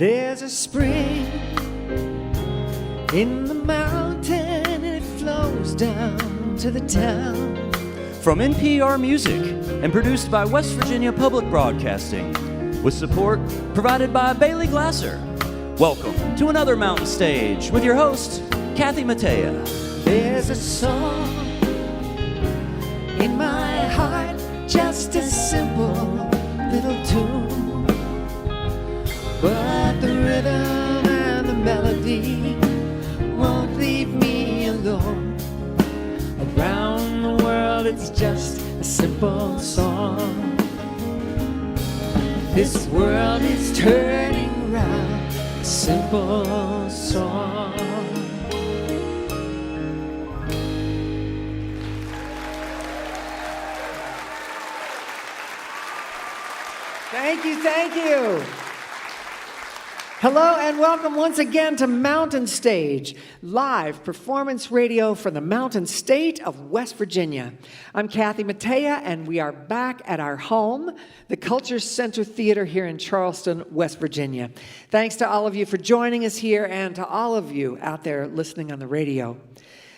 There's a spring in the mountain and it flows down to the town. From NPR Music and produced by West Virginia Public Broadcasting, with support provided by Bailey Glasser. Welcome to another Mountain Stage with your host, Kathy Mattea. There's a song in my heart, just a simple little tune, but the rhythm and the melody won't leave me alone. Around the world it's just a simple song. This world is turning round, a simple song. Thank you, thank you. Hello and welcome once again to Mountain Stage, live performance radio from the Mountain State of West Virginia. I'm Kathy Mattea, and we are back at our home, the Culture Center Theater here in Charleston, West Virginia. Thanks to all of you for joining us here and to all of you out there listening on the radio.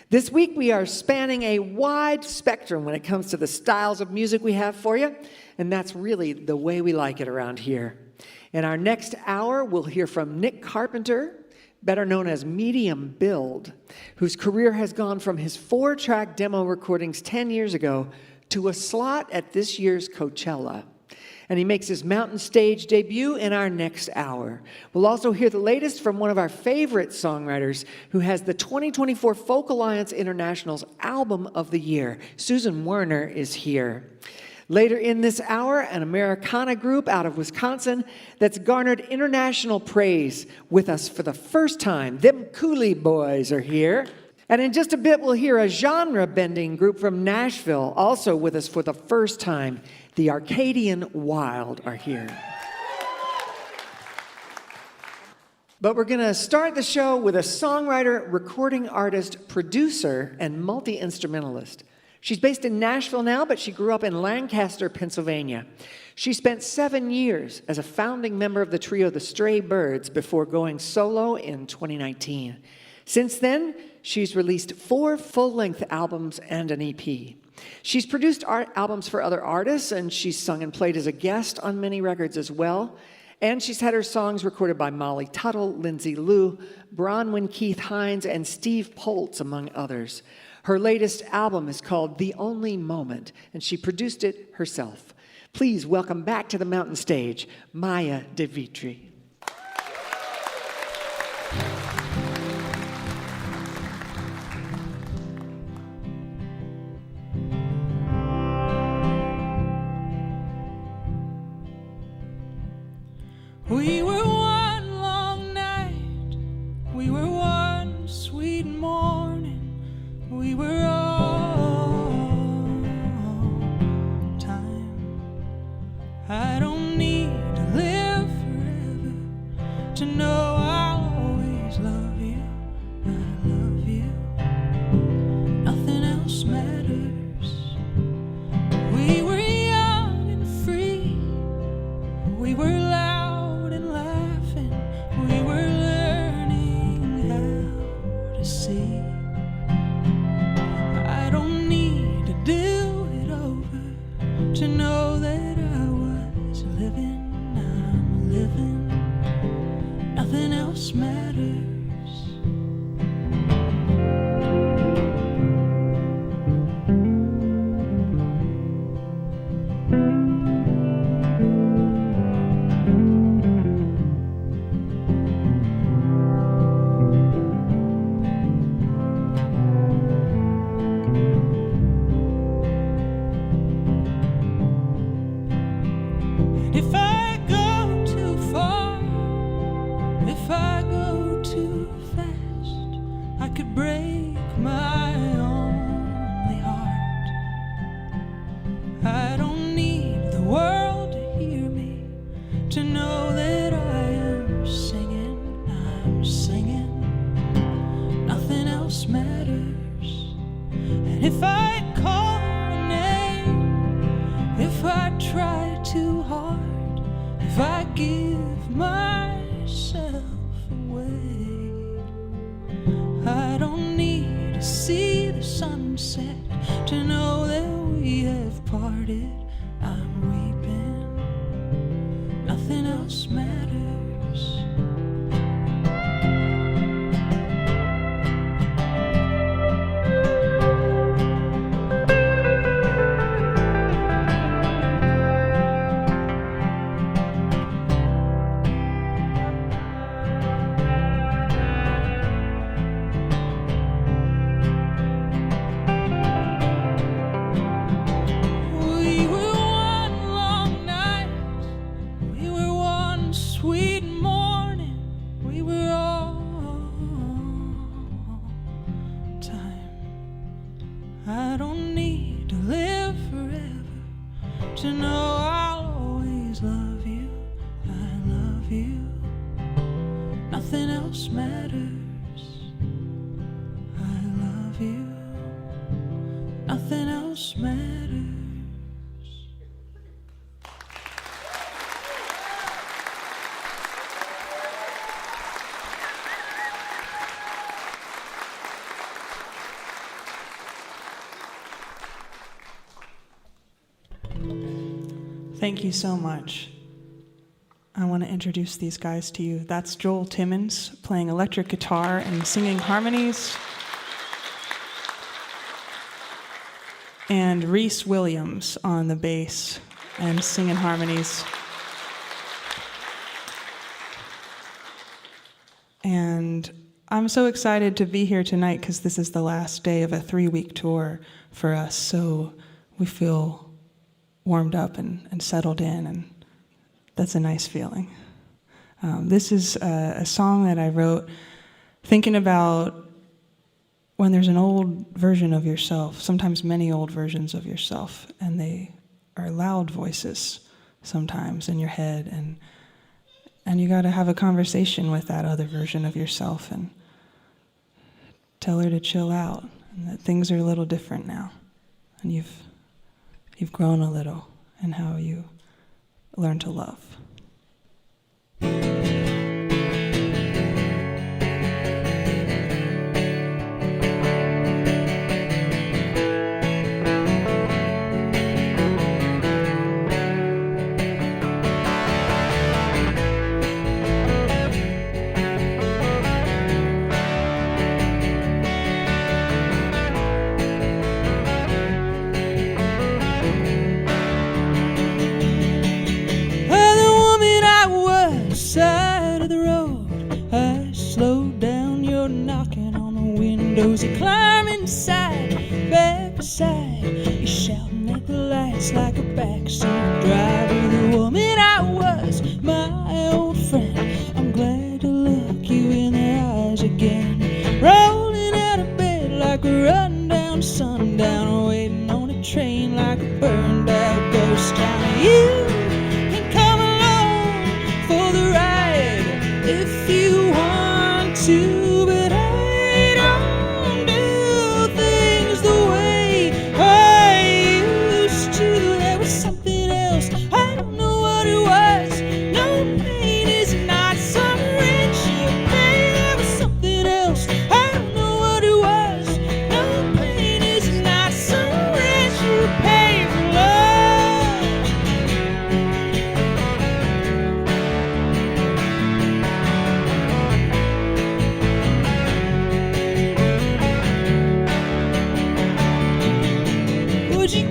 This week we are spanning a wide spectrum when it comes to the styles of music we have for you, and that's really the way we like it around here. In our next hour, we'll hear from Nick Carpenter, better known as Medium Build, whose career has gone from his 4-track demo recordings 10 years ago to a slot at this year's Coachella. And he makes his Mountain Stage debut in our next hour. We'll also hear the latest from one of our favorite songwriters who has the 2024 Folk Alliance International's Album of the Year. Susan Werner is here. Later in this hour, an Americana group out of Wisconsin that's garnered international praise with us for the first time. Them Coulee boys are here. And in just a bit, we'll hear a genre-bending group from Nashville, also with us for the first time. The Arcadian Wild are here. But we're going to start the show with a songwriter, recording artist, producer, and multi-instrumentalist. She's based in Nashville now, but she grew up in Lancaster, Pennsylvania. She spent 7 years as a founding member of the trio The Stray Birds before going solo in 2019. Since then, she's released 4 full-length albums and an EP. She's produced albums for other artists, and she's sung and played as a guest on many records as well. And she's had her songs recorded by Molly Tuttle, Lindsay Lou, Bronwyn Keith Hines, and Steve Poltz, among others. Her latest album is called The Only Moment, and she produced it herself. Please welcome back to the Mountain Stage, Maya de Vitry. We were one long night, we were one sweet morning, we were all time. I don't need to live forever to know I'll always love you. I love you. Nothing else matters. We were young and free. We were loud and laughing. We were learning how to see. I don't need to do it over to know that I was living. I'm living. Nothing else matters. If I go too far, if I go too fast, I could break my only heart. I don't need the world to hear me to know that I am singing. I'm singing. Nothing else matters. And if I call a name, if I try too hard, if I give my yourself away. I don't need to see the sunset to know that we have parted. I'm weeping, nothing else matters. I don't need to live forever to know I'll always love you. I love you. Nothing else matters. I love you. Nothing else matters. Thank you so much. I want to introduce these guys to you. That's Joel Timmons playing electric guitar and singing harmonies. And Reese Williams on the bass and singing harmonies. And I'm so excited to be here tonight because this is the last day of a 3-week tour for us. So we feel warmed up and settled in, and that's a nice feeling. This is a song that I wrote thinking about when there's an old version of yourself, sometimes many old versions of yourself, and they are loud voices sometimes in your head, and you got to have a conversation with that other version of yourself and tell her to chill out, and that things are a little different now, and you've grown a little in how you learn to love. You climb inside, back beside. You're shouting at the lights like a backseat driver. The woman I was, my old friend. I'm glad to look you in the eyes again. Rolling out of bed like a run-down sundown, waiting on a train like a burned-out ghost town. You can come along for the ride if you want to.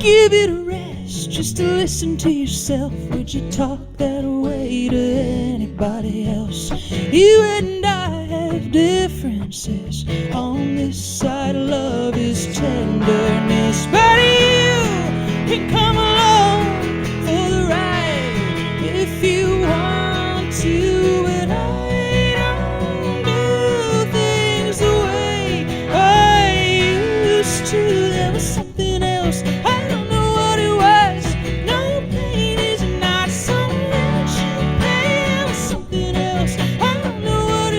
Give it a rest just to listen to yourself. Would you talk that way to anybody else? You and I have differences. On this side, love is tenderness. But you can come along for the ride if you want to. But I don't do things the way I used to. There was something else. Something else. I don't know what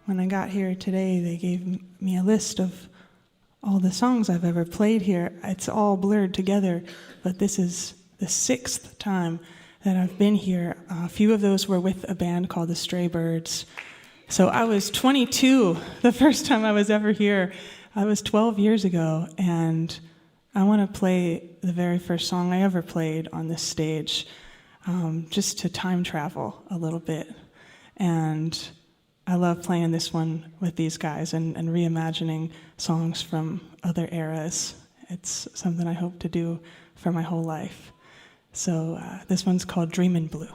when I got here today, they gave me a list of all the songs I've ever played here. It's all blurred together, but this is the 6th time that I've been here. A few of those were with a band called the Stray Birds. So I was 22 the first time I was ever here. I was 12 years ago, and I want to play the very first song I ever played on this stage, just to time travel a little bit. And I love playing this one with these guys and reimagining songs from other eras. It's something I hope to do for my whole life. So this one's called Dreamin' Blue.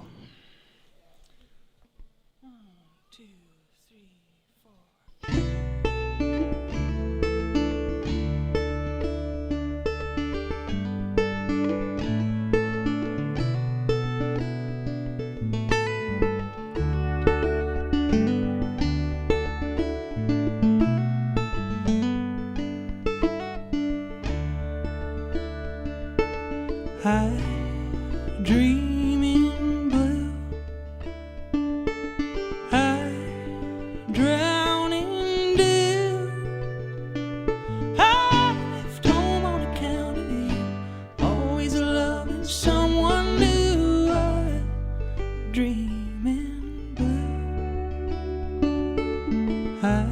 1, 2, 3, 4. I dream in blue, I drown in dew, I left home on account of you, always loving someone new. I dream in blue, I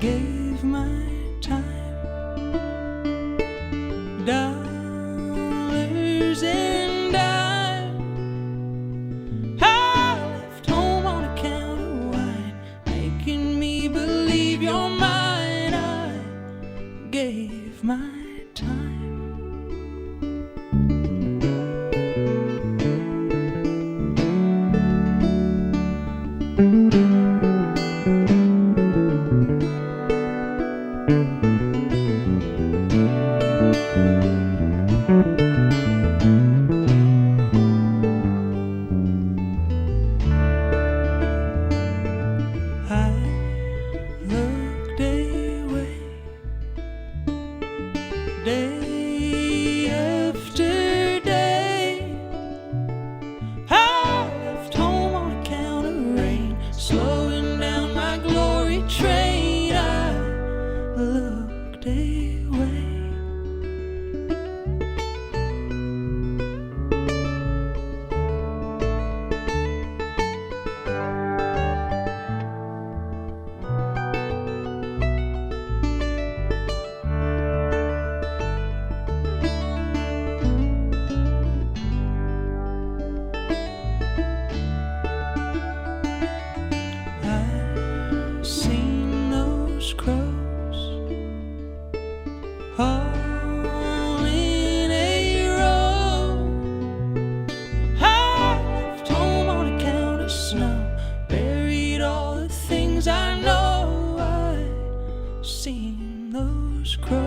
gave my time, and I left home on account of wine, making me believe you're mine. I gave my time. Day after day, I left home on account of rain, slowing down my glory train. I looked away. Seen those crows all in a row. I left home on account of snow, buried all the things I know. I've seen those crows.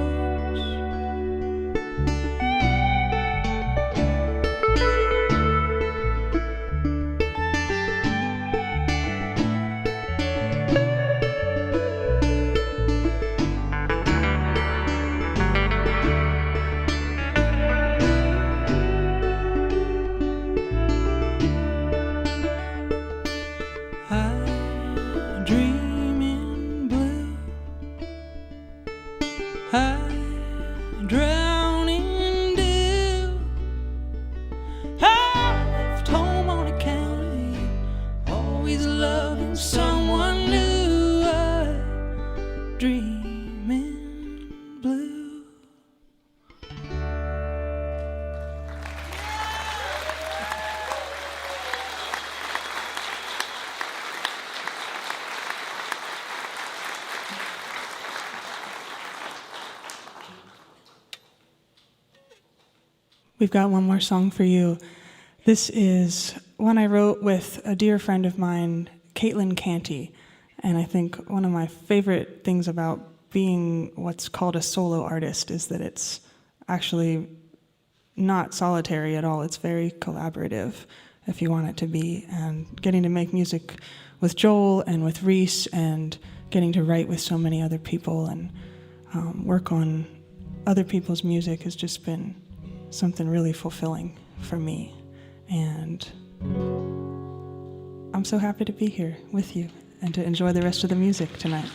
I drown in dew, I left home on account of you, always loving someone new. I dream in blue. We've got one more song for you. This is one I wrote with a dear friend of mine, Caitlin Canty. And I think one of my favorite things about being what's called a solo artist is that it's actually not solitary at all. It's very collaborative, if you want it to be. And getting to make music with Joel and with Reese and getting to write with so many other people and work on other people's music has just been something really fulfilling for me. And I'm so happy to be here with you and to enjoy the rest of the music tonight.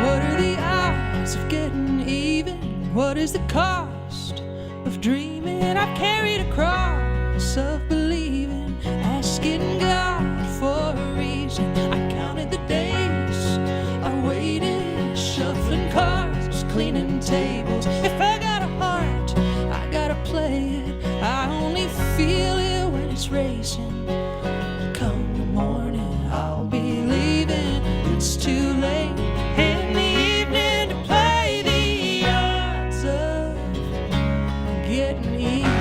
What are the odds of getting even? What is the cost of dreaming? I've carried a cross of believing, asking God for a reason. I counted the days I waited, shuffling cards, cleaning tables. If I got a heart, I gotta play it. I only feel it when it's racing. Come the morning, I'll be leaving. It's too late in the evening to play the odds of getting even.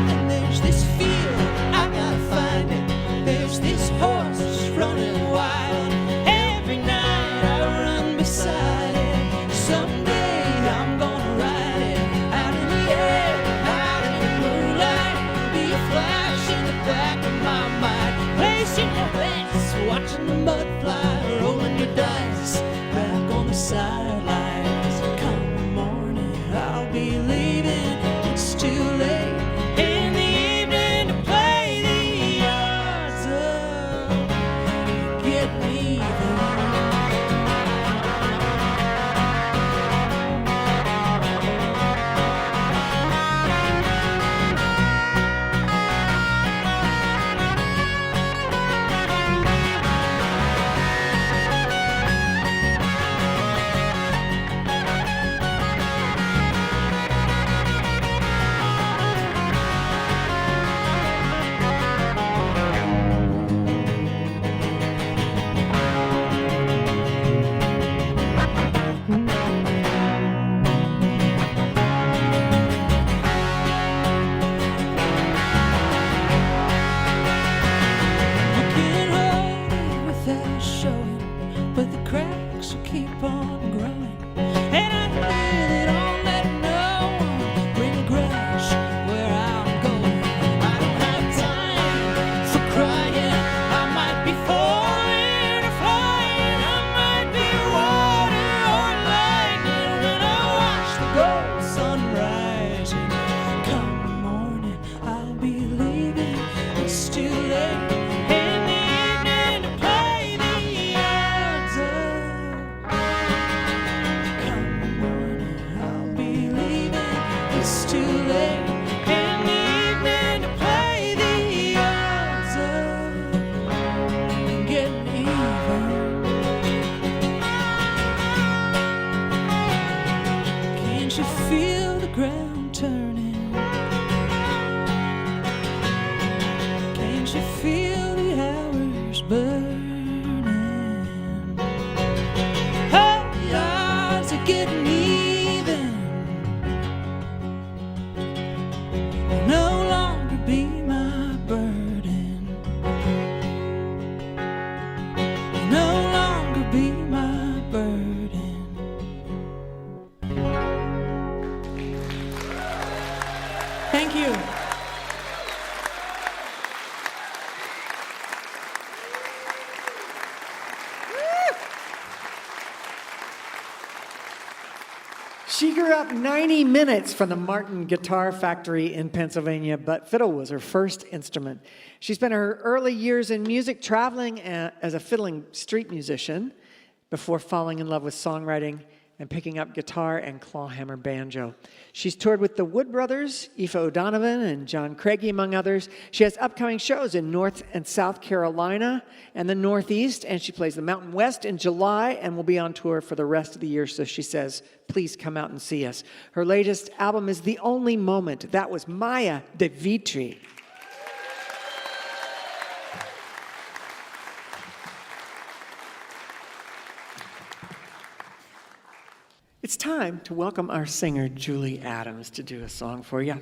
And there's this field, I gotta find it. There's this horse running wild. Every night I run beside it. Someday I'm gonna ride it. Out in the air, out in the moonlight. Be a flash in the back of my mind. Placing your bets, watching the mud fly. Rolling your dice, back on the sidelines. Come the morning, I'll be leaving. It's too late in the evening to play the odds of getting even. You can hold it without showing, but the cracks will keep on growing. And I feel it on that no one bring a crash where I'm going. I don't have time for crying. I might be falling or flying. I might be water or lightning when I watch the gold sun rising. Come the morning, I'll be leaving. It's too late in the evening to play the odds of. Come the morning, I'll be leaving. It's too late in the evening to play the odds of getting even. Can't you feel the ground turning? Can't you feel the hours burning? Oh, the odds are getting even. Will no longer be my burden. Will no longer be my burden. Thank you. She grew up 90 minutes from the Martin Guitar Factory in Pennsylvania, but fiddle was her first instrument. She spent her early years in music traveling as a fiddling street musician before falling in love with songwriting and picking up guitar and clawhammer banjo. She's toured with the Wood Brothers, Aoife O'Donovan, and John Craigie, among others. She has upcoming shows in North and South Carolina and the Northeast, and she plays the Mountain West in July and will be on tour for the rest of the year, so she says, please come out and see us. Her latest album is The Only Moment. That was Maya de Vitry. It's time to welcome our singer, Julie Adams, to do a song for you.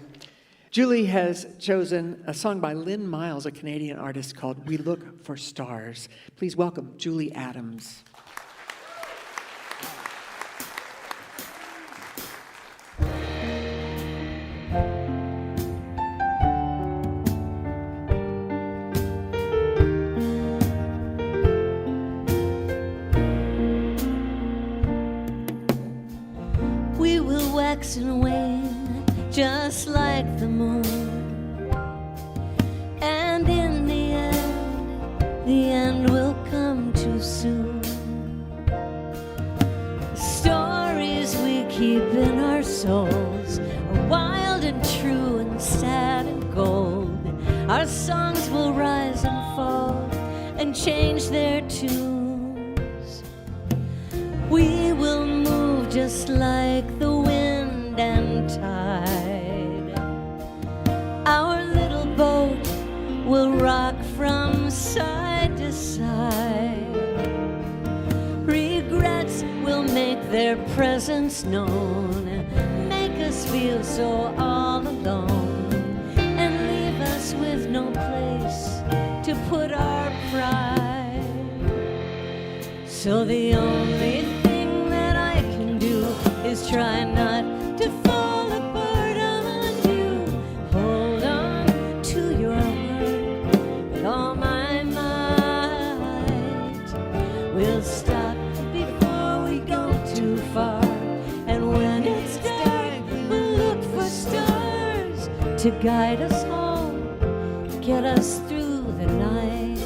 Julie has chosen a song by Lynn Miles, a Canadian artist, called We Look for Stars. Please welcome Julie Adams. and wane just like the moon. And in the end will come too soon. The stories we keep in our souls are wild and true and sad and gold. Our songs will rise and fall and change their tunes. We will move just like the wind and tide. Our little boat will rock from side to side. Regrets will make their presence known, make us feel so all alone, and leave us with no place to put our pride. So the only thing that I can do is try not to fall apart on you. Hold on to your heart with all my might. We'll stop before we go too far, and when it's dark, we'll look for stars to guide us home, get us through the night.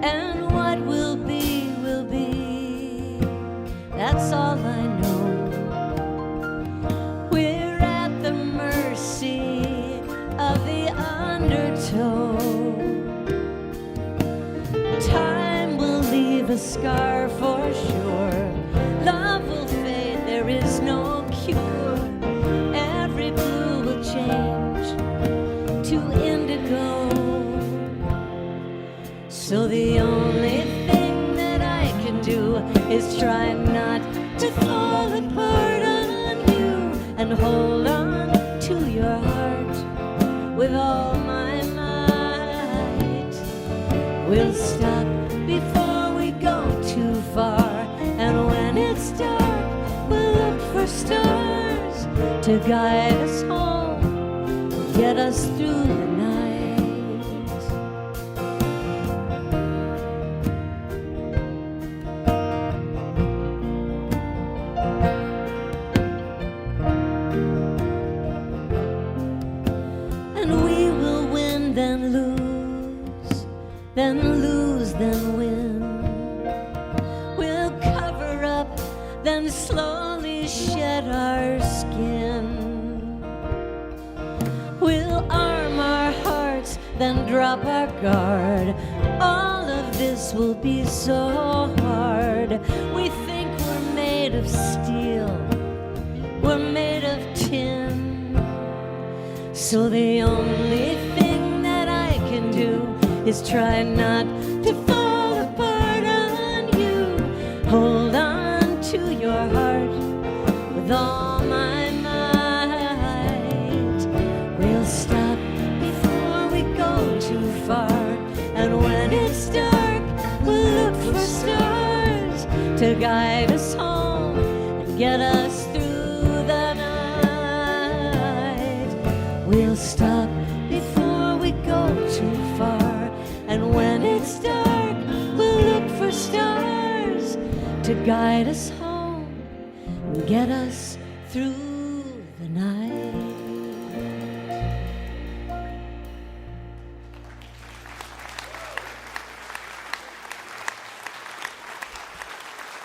And what will be, that's all I know. We're at the mercy of the undertow. Time will leave a scar for sure. Love will fade, there is no cure. Every blue will change to indigo. So the only thing that I can do is try not to fall apart on you, and hold on to your heart with all my might. We'll stop before we go too far, and when it's dark, we'll look for stars to guide us home, get us through the night. And we will win, then lose, then lose, then win. We'll cover up, then slowly shed our skin. We'll arm our hearts, then drop our guard. All of this will be so hard. We think we're made of steel, we're made of tin. So the only thing that I can do is try not to fall apart on you. Hold on to your heart with all my might. We'll stop before we go too far, and when it's dark, we'll look for stars to guide us home and get us through the night. We'll stop before we go too far, and when it's dark, we'll look for stars to guide us home and get us through the night.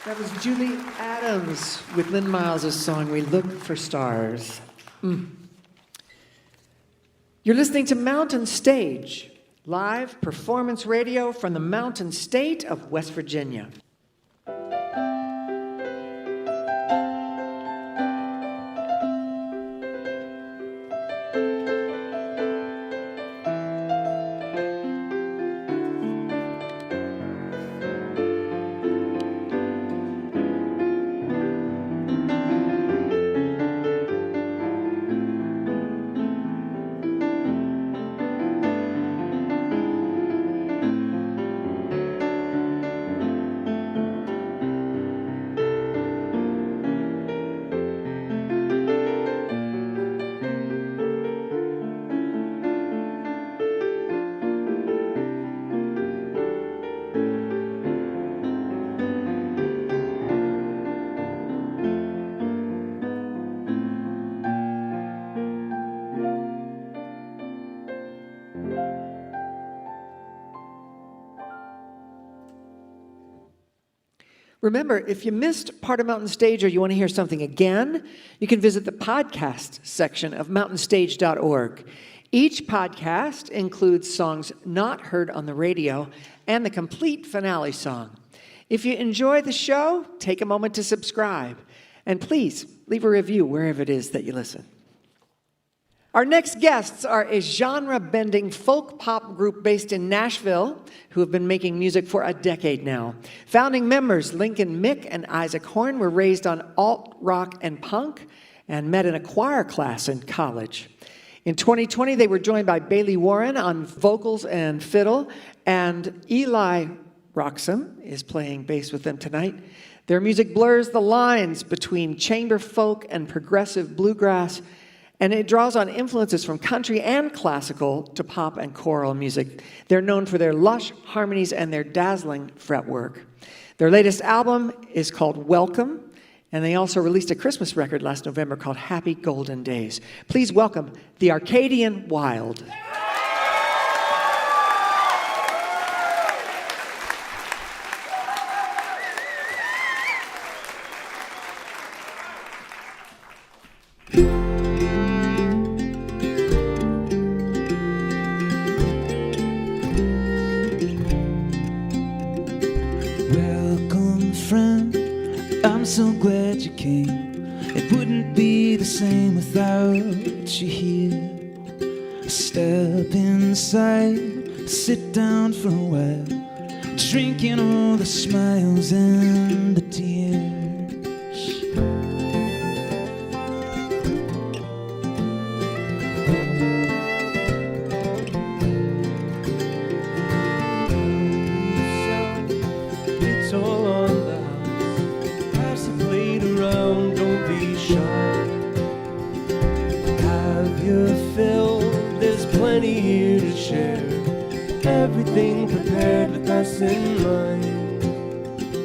That was Julie Adams with Lynn Miles' song, We Look for Stars. You're listening to Mountain Stage, live performance radio from the Mountain State of West Virginia. Remember, if you missed part of Mountain Stage or you want to hear something again, you can visit the podcast section of mountainstage.org. Each podcast includes songs not heard on the radio and the complete finale song. If you enjoy the show, take a moment to subscribe. And please, leave a review wherever it is that you listen. Our next guests are a genre-bending folk pop group based in Nashville who have been making music for a decade now. Founding members Lincoln Mick and Isaac Horn were raised on alt rock and punk and met in a choir class in college. In 2020, they were joined by Bailey Warren on vocals and fiddle, and Eli Roxham is playing bass with them tonight. Their music blurs the lines between chamber folk and progressive bluegrass, and it draws on influences from country and classical to pop and choral music. They're known for their lush harmonies and their dazzling fretwork. Their latest album is called Welcome, and they also released a Christmas record last November called Happy Golden Days. Please welcome the Arcadian Wild. I'm so glad you came. It wouldn't be the same without you here. Step inside, sit down for a while, drinking all the smiles and the tears. It's all on the house. Pass the plate around, don't be shy. Have your fill, there's plenty here to share. Everything prepared with us in mind.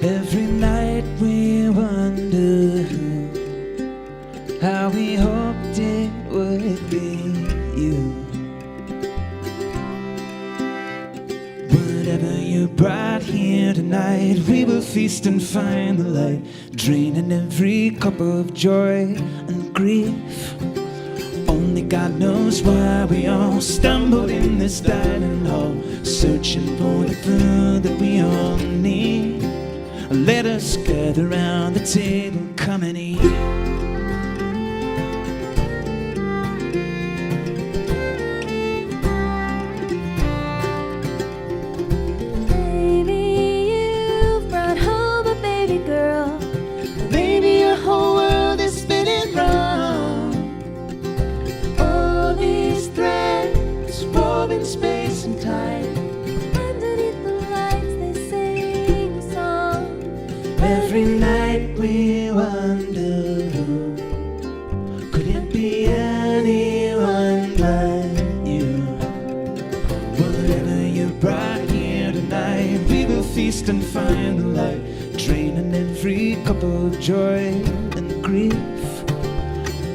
Every night we wonder how we hoped it would be you. Whatever you brought here tonight, we will feast and find the light, draining every cup of joy and grief. Only God knows why we all stumbled in this dining hall, searching for the food that we all need. Let us gather round the table, come and eat. Baby, you've brought home a baby girl. Baby, your whole world is spinning round. All these threads Woven space and time. underneath the lights, they sing a song. Every night we wonder, could it be anyone but you? Whatever you brought here tonight, we will feast and find the light, draining every cup of joy and grief.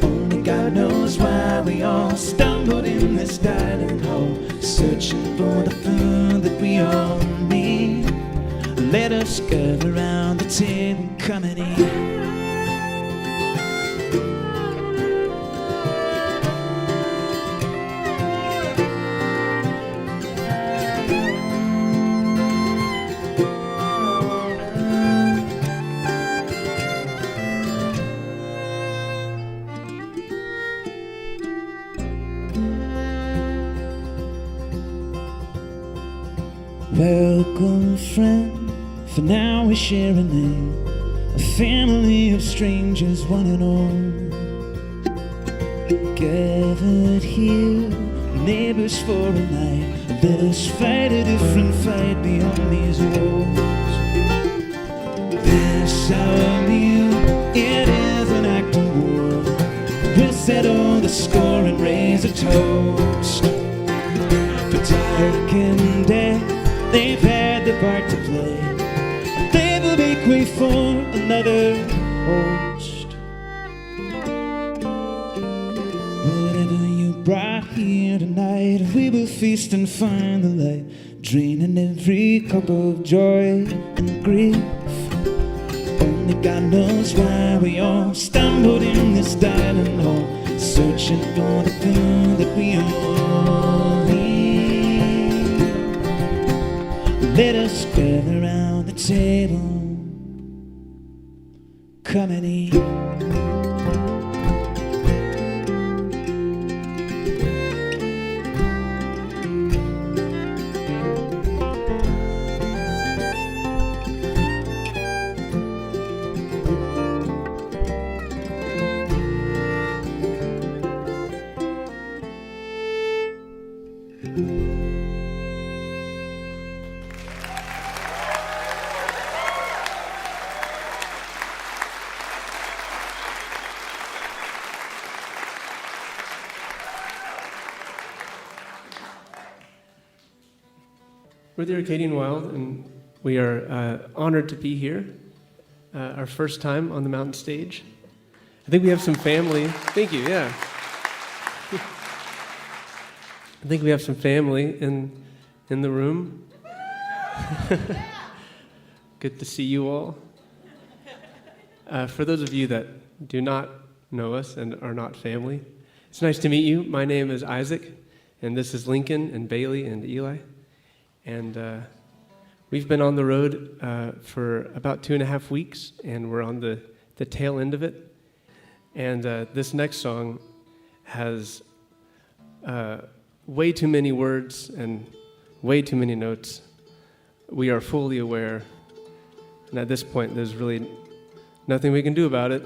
Only God knows why we all stumbled in this dining hall, searching for the food that we all need. Let us gather round the table, come and eat. Welcome, friend, for now we share a name, a family of strangers, one and all. Gathered here, neighbors for a night, let us fight a different fight beyond these walls. This our meal, it is an act of war. We'll settle the score and raise a toast. For dark and death, they've had their part to play. They will make way for another host. Whatever you brought here tonight, we will feast and find the light, draining every cup of joy and grief. God knows why we all stumbled in this dining hall, searching for the clue that we all need. Let us gather around the table, come and eat. We're the Arcadian Wild, and we are honored to be here. Our first time on the mountain stage. I think we have some family. Thank you, yeah. I think we have some family in the room. Good to see you all. For those of you that do not know us and are not family, it's nice to meet you. My name is Isaac, and this is Lincoln and Bailey and Eli. And we've been on the road for about 2.5 weeks, and we're on the tail end of it. And this next song has way too many words and way too many notes. We are fully aware, and at this point, there's really nothing we can do about it.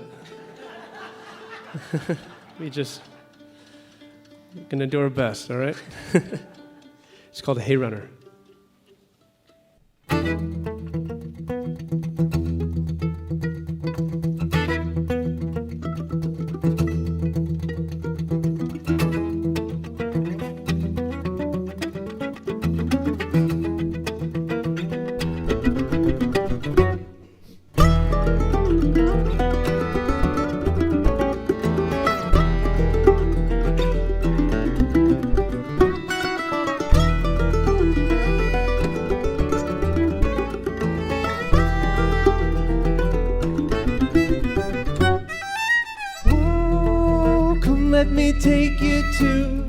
We just gonna do our best, all right? It's called Hey Runner. Let me take you to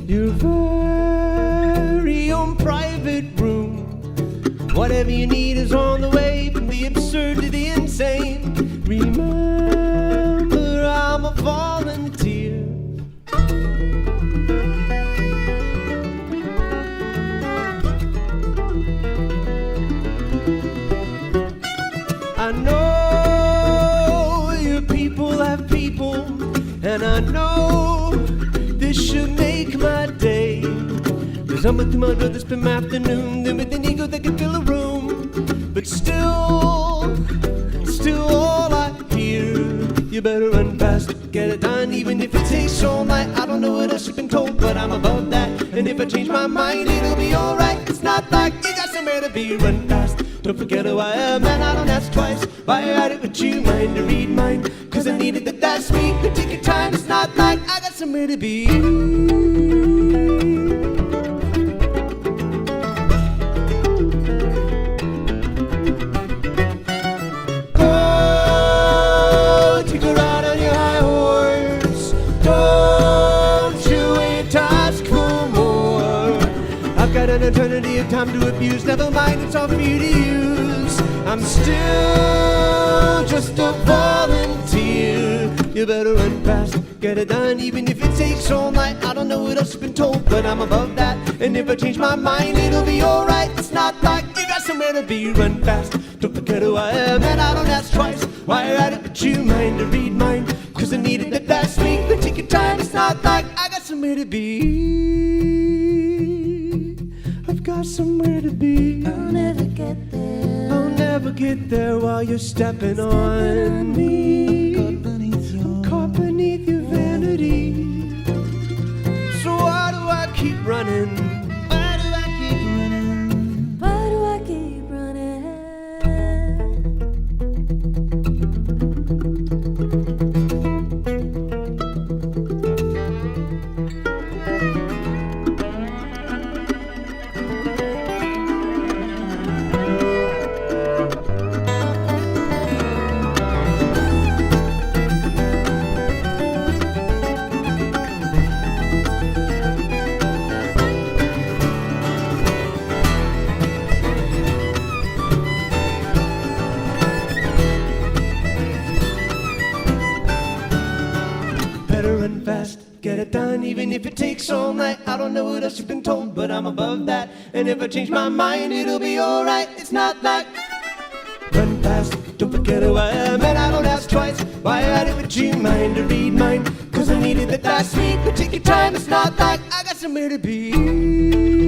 your very own private room. Whatever you need is on the way, from the absurd to the insane. Remember, I'm a volunteer. I know your people have people, and I know this should make my day. Cause I'm with my brother, spend my afternoon, then with an ego that can fill a room. But still all I hear, you better run fast, get it done, even if it takes all night. I don't know what else you've been told, but I'm above that. And if I change my mind, it'll be alright. It's not like you got somewhere to be, run fast. Don't forget who I am, and I don't ask twice. Why I had it, would you mind to read mine? Cause I needed that last week, but take your time. It's not like I got somewhere to be. Oh, take a ride on your high horse. Don't you wait to ask for more. I've got an eternity of time to abuse. Never mind, it's all for you to use. I'm still just a volunteer. You better run fast, get it done, even if it takes all night. I don't know what else you've been told, but I'm above that. And if I change my mind, it'll be alright. It's not like you got somewhere to be, run fast. Don't forget who I am, and I don't ask twice. Why I had it, but you mind to read mine? Cause I needed it last week, but take your time. It's not like I got somewhere to be. I've got somewhere to be. I'll never get there. I'll never get there while you're stepping on me. Caught beneath your vanity. So why do I keep running? Why do I keep running? Why do I keep running? fast, get it done, even if it takes all night. I don't know what else you've been told, but I'm above that. And if I change my mind, it'll be alright. It's not like run fast, don't forget who I am, and I don't ask twice why I did. Would you mind to read mine? Cause I needed that last week, but take your time, it's not like I got somewhere to be.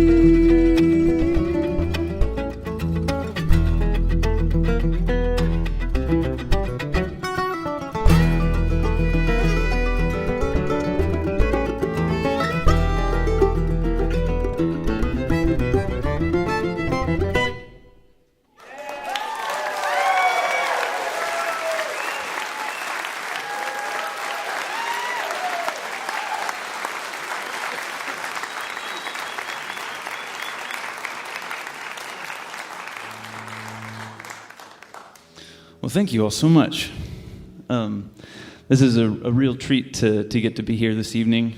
Well, thank you all so much. This is a real treat to get to be here this evening.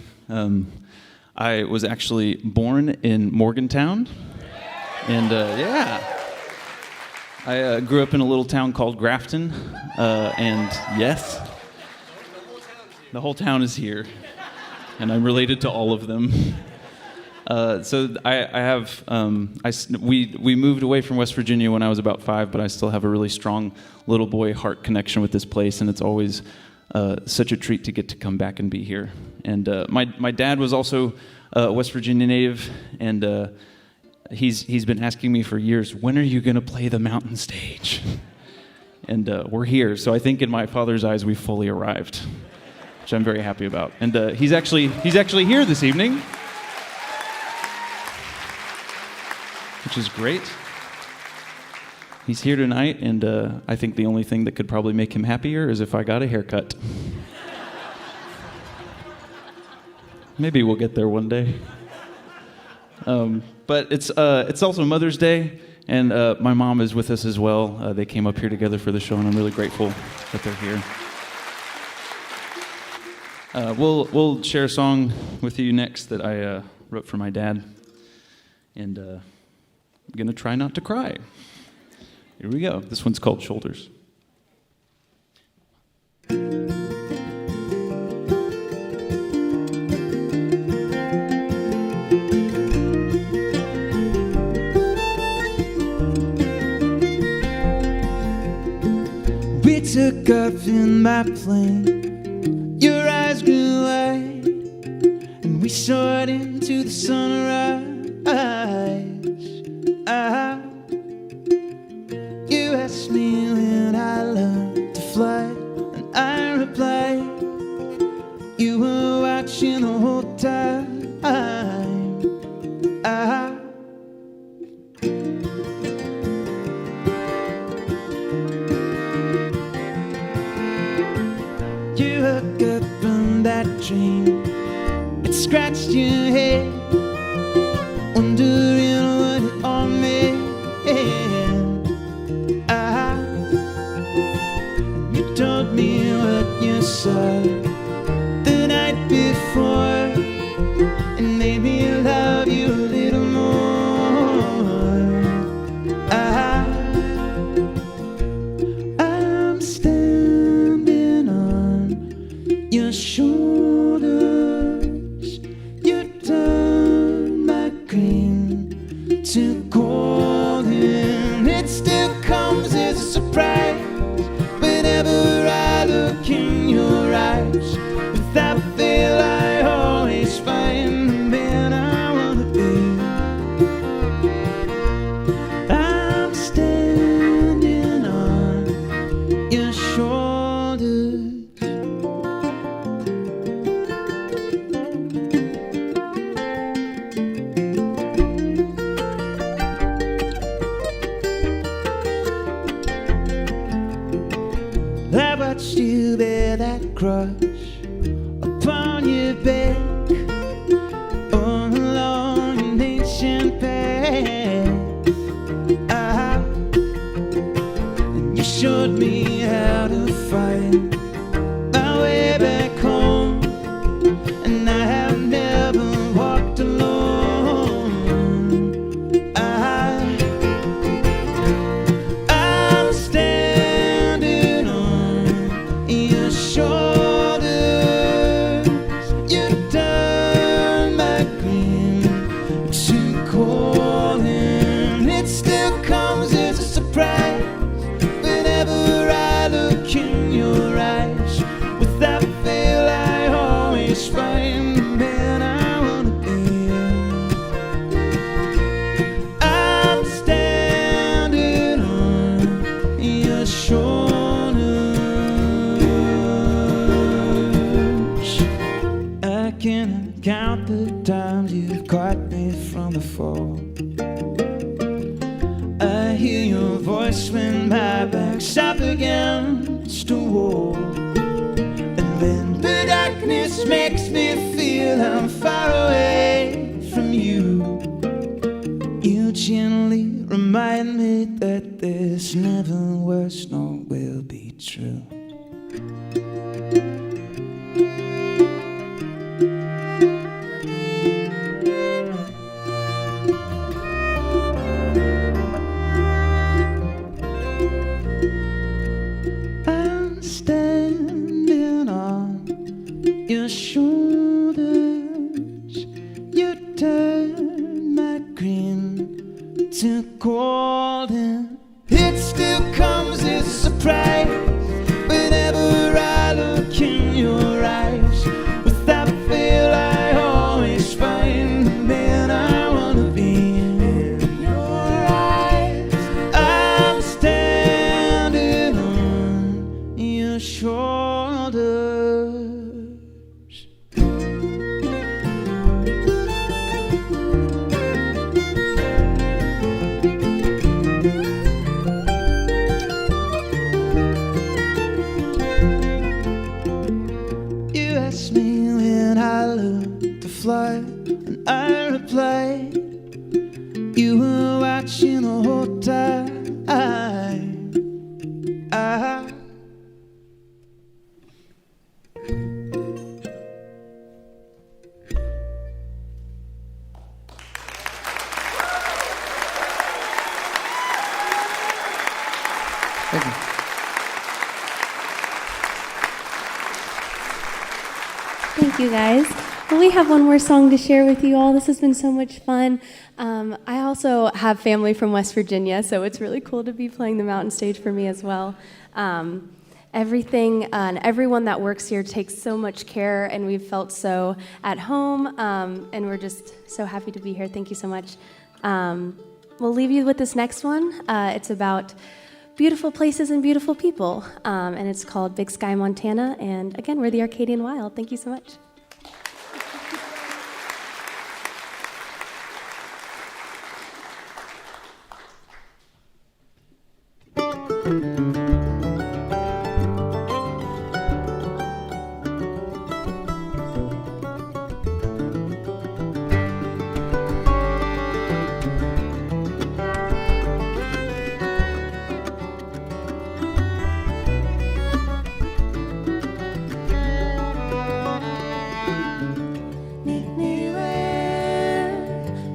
I was actually born in Morgantown, and I grew up in a little town called Grafton, and yes, the whole town is here, and I'm related to all of them. So we moved away from West Virginia when I was about 5, but I still have a really strong little boy heart connection with this place, and it's always such a treat to get to come back and be here. And my dad was also a West Virginia native, and he's been asking me for years, when are you going to play the mountain stage? And we're here. So I think in my father's eyes, we've fully arrived, which I'm very happy about. And he's actually here this evening, which is great. He's here tonight, and I think the only thing that could probably make him happier is if I got a haircut. Maybe we'll get there one day. But it's also Mother's Day, and my mom is with us as well. They came up here together for the show, and I'm really grateful that they're here. We'll share a song with you next that I wrote for my dad, and I'm gonna try not to cry. Here we go. This one's called Shoulders. We took off in my plane. Your eyes grew wide, and we soared into the sunrise. You asked me when I learned to fly, and I replied, you were watching the whole time. You woke up from that dream, it scratched your head, wondering what it all meant. You told me what you saw the night before, and made me love you a little more. I'm standing on your shoulders. You turn my green to golden. It still comes as a surprise whenever I look in your eyes. Without fail, I always find the man I wanna be. I'm standing on your shoulders. I watched you bear that cross upon your back, all along an ancient path. And you showed me how to find my way back home, and I have never walked alone. I'm standing on your shoulders. fall. I hear your voice when my back's up against a wall. And then the darkness makes me feel I'm far away from you. You gently remind me that this never was nor will be true. I'm standing on your shoulders. You turn my grin to golden. It still comes as a surprise whenever I look in your eyes. Without fail, I always find the man I wanna be in your eyes. I'm standing on your shoulders. You asked me when I looked to fly, and I replied, you were watching the whole time. Thank you. Thank you, guys. Well, we have one more song to share with you all. This has been so much fun. I also have family from West Virginia, so it's really cool to be playing the mountain stage for me as well. Everything and everyone that works here takes so much care, and we've felt so at home, and we're just so happy to be here. Thank you so much. We'll leave you with this next one. It's about beautiful places and beautiful people, and it's called Big Sky, Montana, and again, we're the Arcadian Wild. Thank you so much.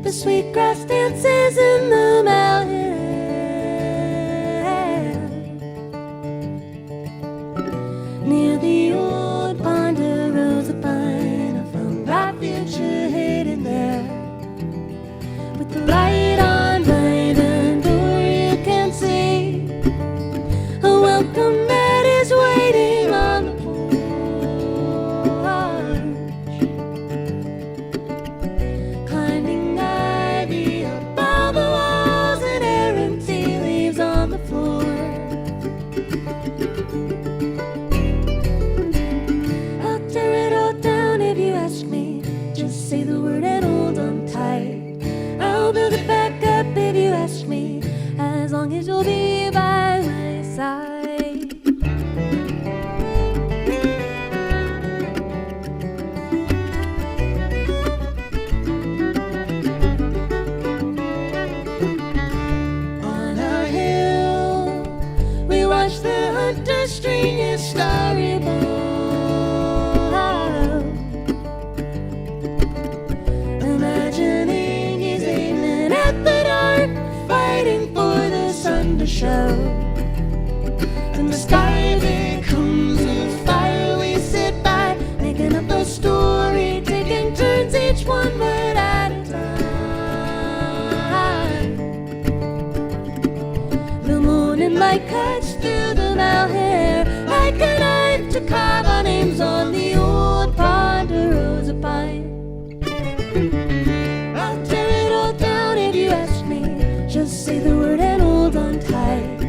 The sweet grass dances in the mountain near the old Ponderosa Pine. I found my future hidden there with the light on by the door. You can see a welcome that is waiting on the climbing ivy above the walls and errant tea leaves on the floor. I'll tear it all down if you ask me. Just say the word and hold on tight. I'll build it back up if you ask me, as long as you'll be by my side. Watch the hunter string his starry bow, imagining he's aiming at the dark, fighting for the sun to show. And the sky becomes a fire. We sit by, making up a story, taking turns, each one word at a time. The morning light cuts through the malhair like a knife to carve our names on the old Ponderosa Pine. I'll tear it all down if you ask me. Just say the word and hold on tight.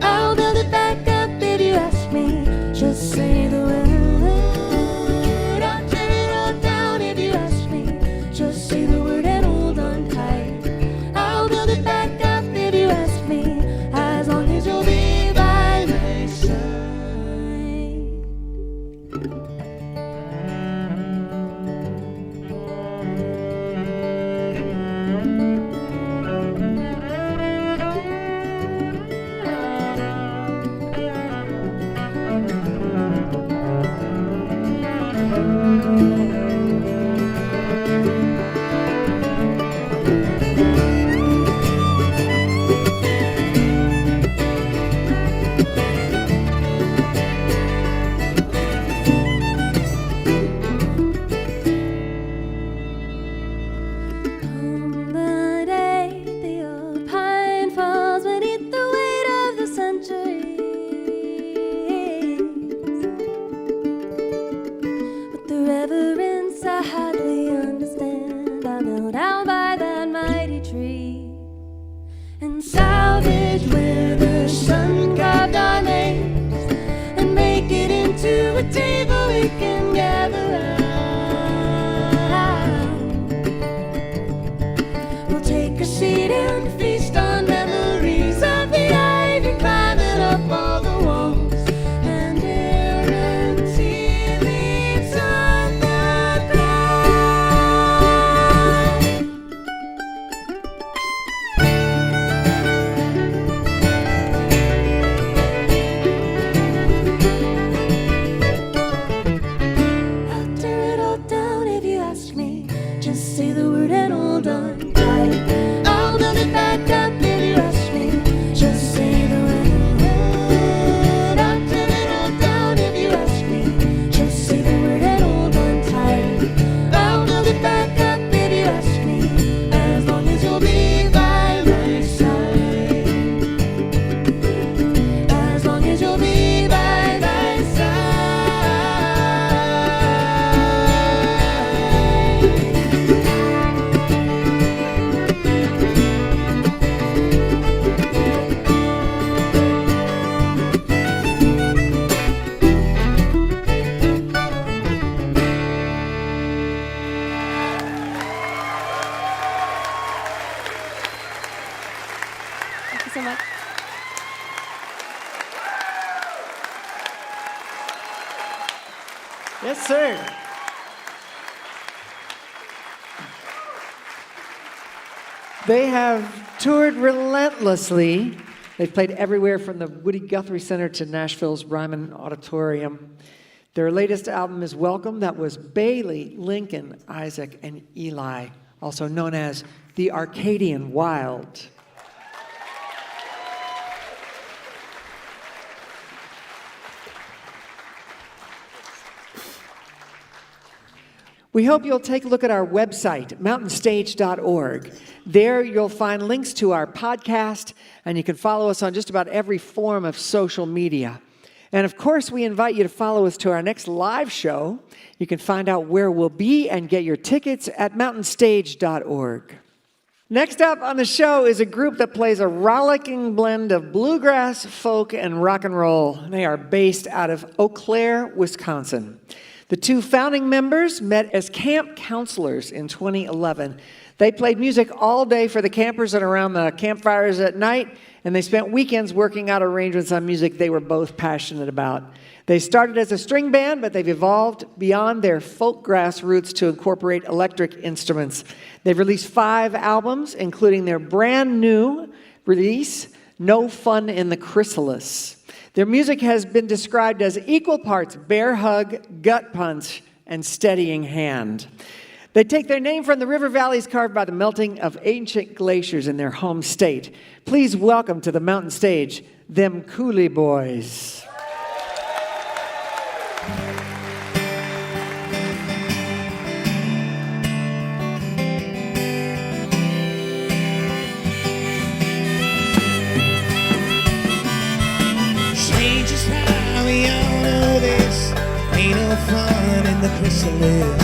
I'll build it back up if you ask me. Just say the word. I'll tear it all down if you ask me. Just say the word and hold on tight. a table we can gather round. We'll take a seat and feast on memories of the ivy climbing up all the walls and errant tea leaves on the I'll tear it all down if you ask me. Just say the word and hold on tight. I'll build it back up if you ask me. Just say the word. I'll tear it all down if you ask me. Just say the word and hold on tight. I'll build it back up if you ask me. As long as you'll be by my side. As long as you'll be by my side. Thank you so much. Yes, sir. They have toured relentlessly. They've played everywhere from the Woody Guthrie Center to Nashville's Ryman Auditorium. Their latest album is Welcome. That was Bailey, Lincoln, Isaac, and Eli, also known as the Arcadian Wild. We hope you'll take a look at our website, mountainstage.org. There you'll find links to our podcast, and you can follow us on just about every form of social media. And of course, we invite you to follow us to our next live show. You can find out where we'll be and get your tickets at mountainstage.org. Next up on the show is a group that plays a rollicking blend of bluegrass, folk, and rock and roll. They are based out of Eau Claire, Wisconsin. The two founding members met as camp counselors in 2011. They played music all day for the campers and around the campfires at night, and they spent weekends working out arrangements on music they were both passionate about. They started as a string band, but they've evolved beyond their folk grass roots to incorporate electric instruments. They've released 5 albums, including their brand new release, No Fun in the Chrysalis. Their music has been described as equal parts bear hug, gut punch, and steadying hand. They take their name from the river valleys carved by the melting of ancient glaciers in their home state. Please welcome to the mountain stage, them Coulee boys. Strange is how we all know this. Ain't no fun in the chrysalis.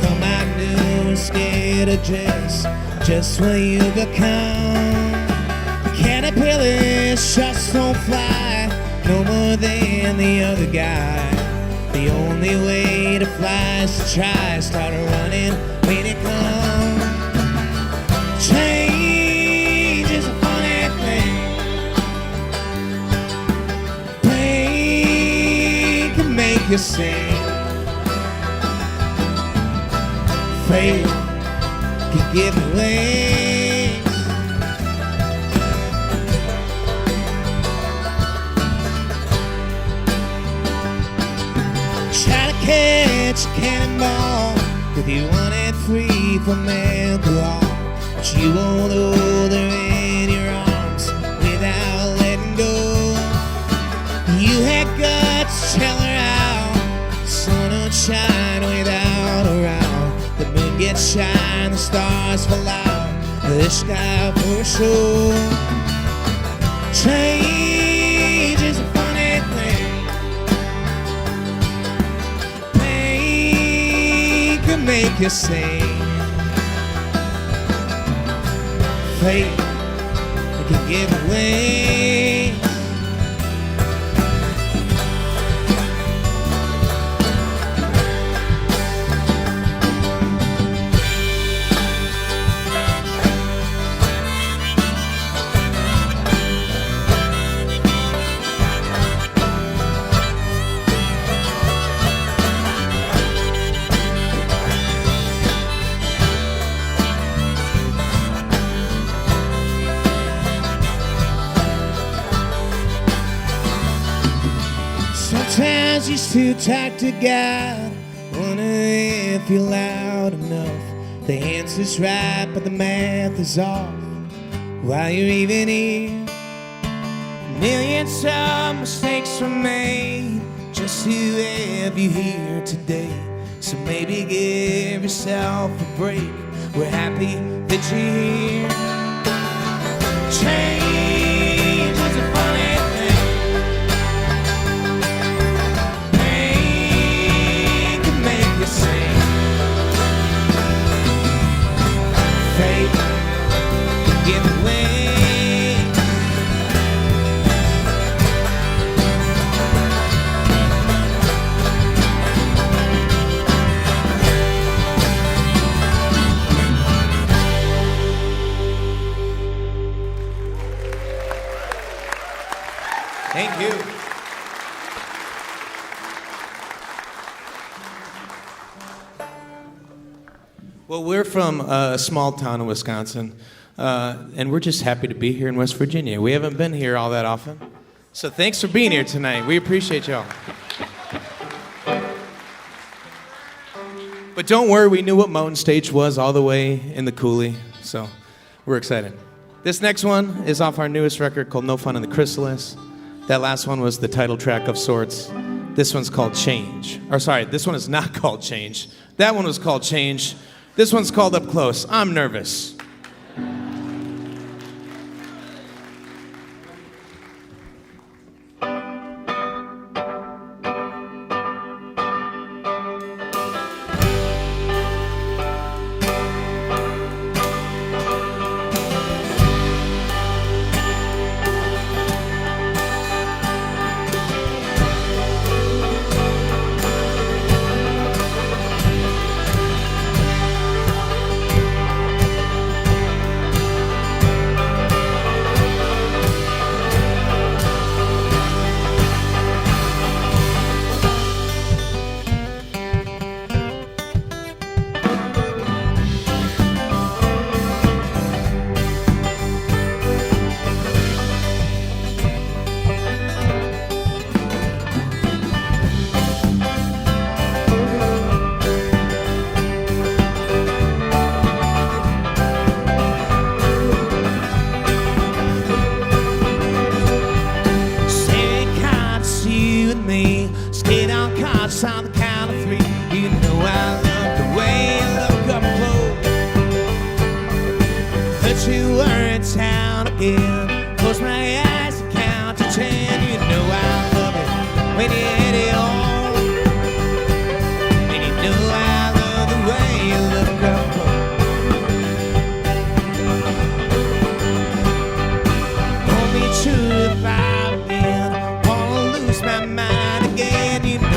Come out new, scared of dress, just what you become. Caterpillars just don't fly no more than the other guy. The only way to fly is to try. Start running when it comes. Change is a funny thing. Pain can make you sing. Faith can give you wings. Try to catch a cannonball if you want it free from alcohol, but you won't hold her in your arms without letting go. You had guts, tell her out. Sun don't shine without her out. The moon gets shine, the stars fall out, the sky for sure. Change is a funny thing. Pain can make you sing. Faith can give away. Sometimes he's too tight to guide. Wonder if you're loud enough. The answer's right, but the math is off. Why you're even here? Millions of mistakes were made just to have you here today. So maybe give yourself a break. We're happy that you're here. Change is a funny thing. Pain can make you sing. Fate can give away. Thank you. Well, we're from a small town in Wisconsin, and we're just happy to be here in West Virginia. We haven't been here all that often, so thanks for being here tonight. We appreciate y'all. But don't worry, we knew what Mountain Stage was all the way in the Coulee, so we're excited. This next one is off our newest record called No Fun in the Chrysalis. That last one was the title track of sorts. This one's called Change. Or sorry, this one is not called Change. That one was called Change. This one's called Up Close. I'm nervous. On the count of three, you know I love the way you look up close. Heard you were in town again. Close my eyes and count to 10. You know I love it when you hit it on. And you know I love the way you look up close. Hold me true if I'm in. Wanna lose my mind again. You know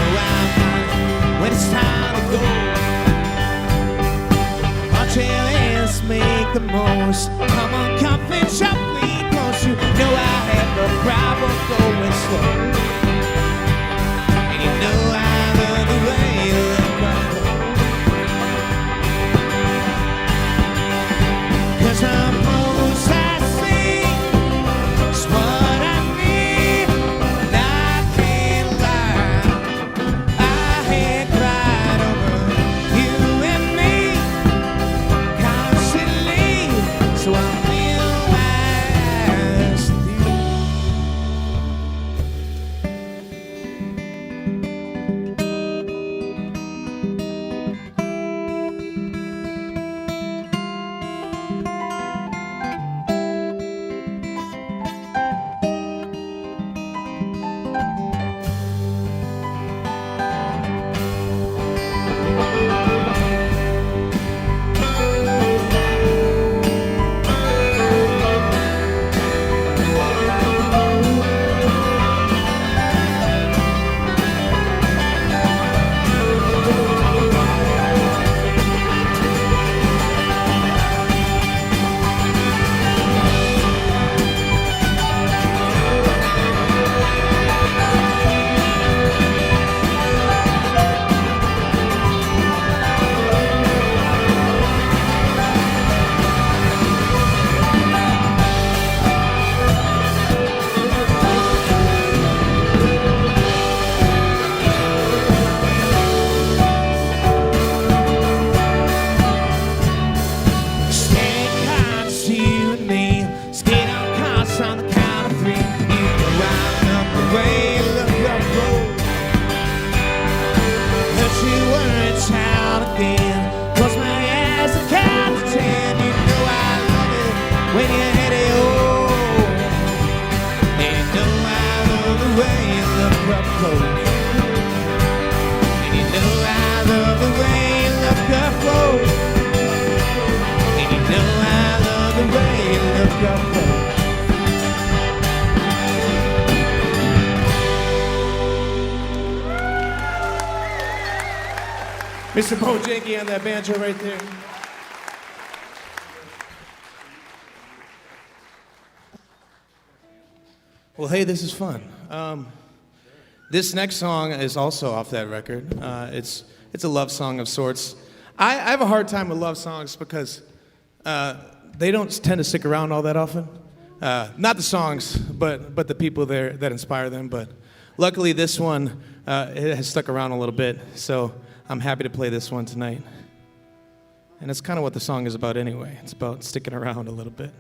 when it's time to go, our tailends make the most. Come on, come and shop me close. You know I have no problem going slow. And you know I love the way you look up. 'Cause I'm close, I see, it's what I need. And I can't lie. So I'm real nice with you. Mr. Bojanky on that banjo right there. Well, hey, this is fun. This next song is also off that record. It's a love song of sorts. I have a hard time with love songs because they don't tend to stick around all that often. Not the songs, but the people there that inspire them. But luckily, this one it has stuck around a little bit, so I'm happy to play this one tonight. And it's kind of what the song is about anyway. It's about sticking around a little bit.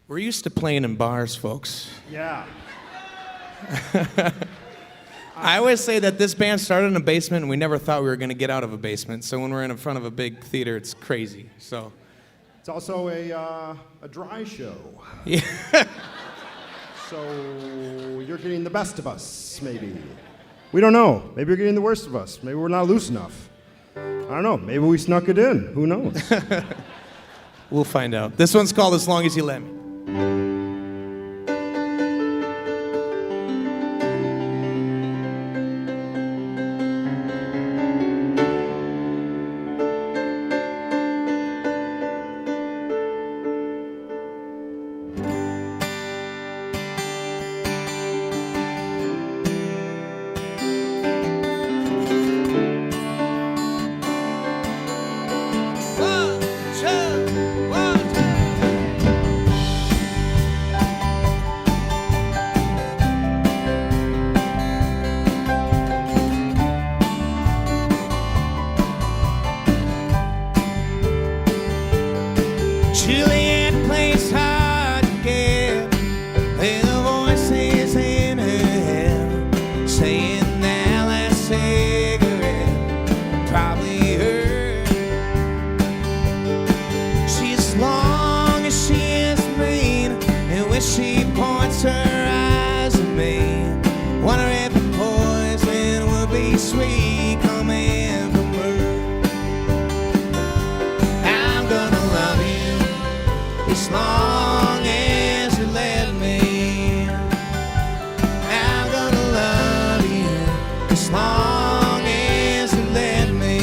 We're used to playing in bars, folks. Yeah. I always say that this band started in a basement and we never thought we were going to get out of a basement. So when we're in front of a big theater, it's crazy. So It's also a dry show. yeah. So you're getting the best of us, maybe. We don't know. Maybe you're getting the worst of us. Maybe we're not loose enough. I don't know. Maybe we snuck it in. Who knows? We'll find out. This one's called As Long As You Let Me. Juliet plays hard to get with the voices in her head, saying that last cigarette probably hurt. She's as long as she is mean, and when she points her eyes at me, wonder if the poison will be sweet coming from her. I'm gonna love you as long as you let me. I'm gonna love you as long as you let me.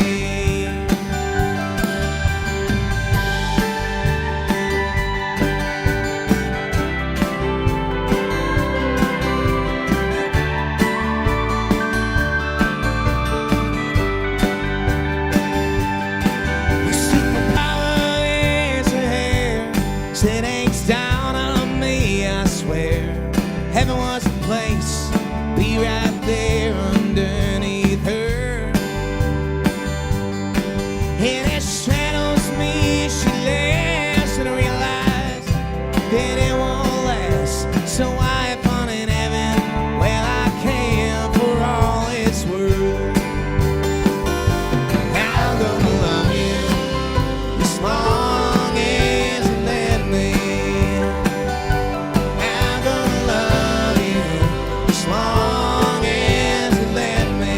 The superpower is her hair. It hangs down on me, I swear. Heaven was a place, be right there underneath her. And as she shadows me, she laughs and realizes that it won't last. So I have fun in heaven, well I can for all it's worth. I'm gonna love you as long as you let me. I'm gonna love you as long as you let me.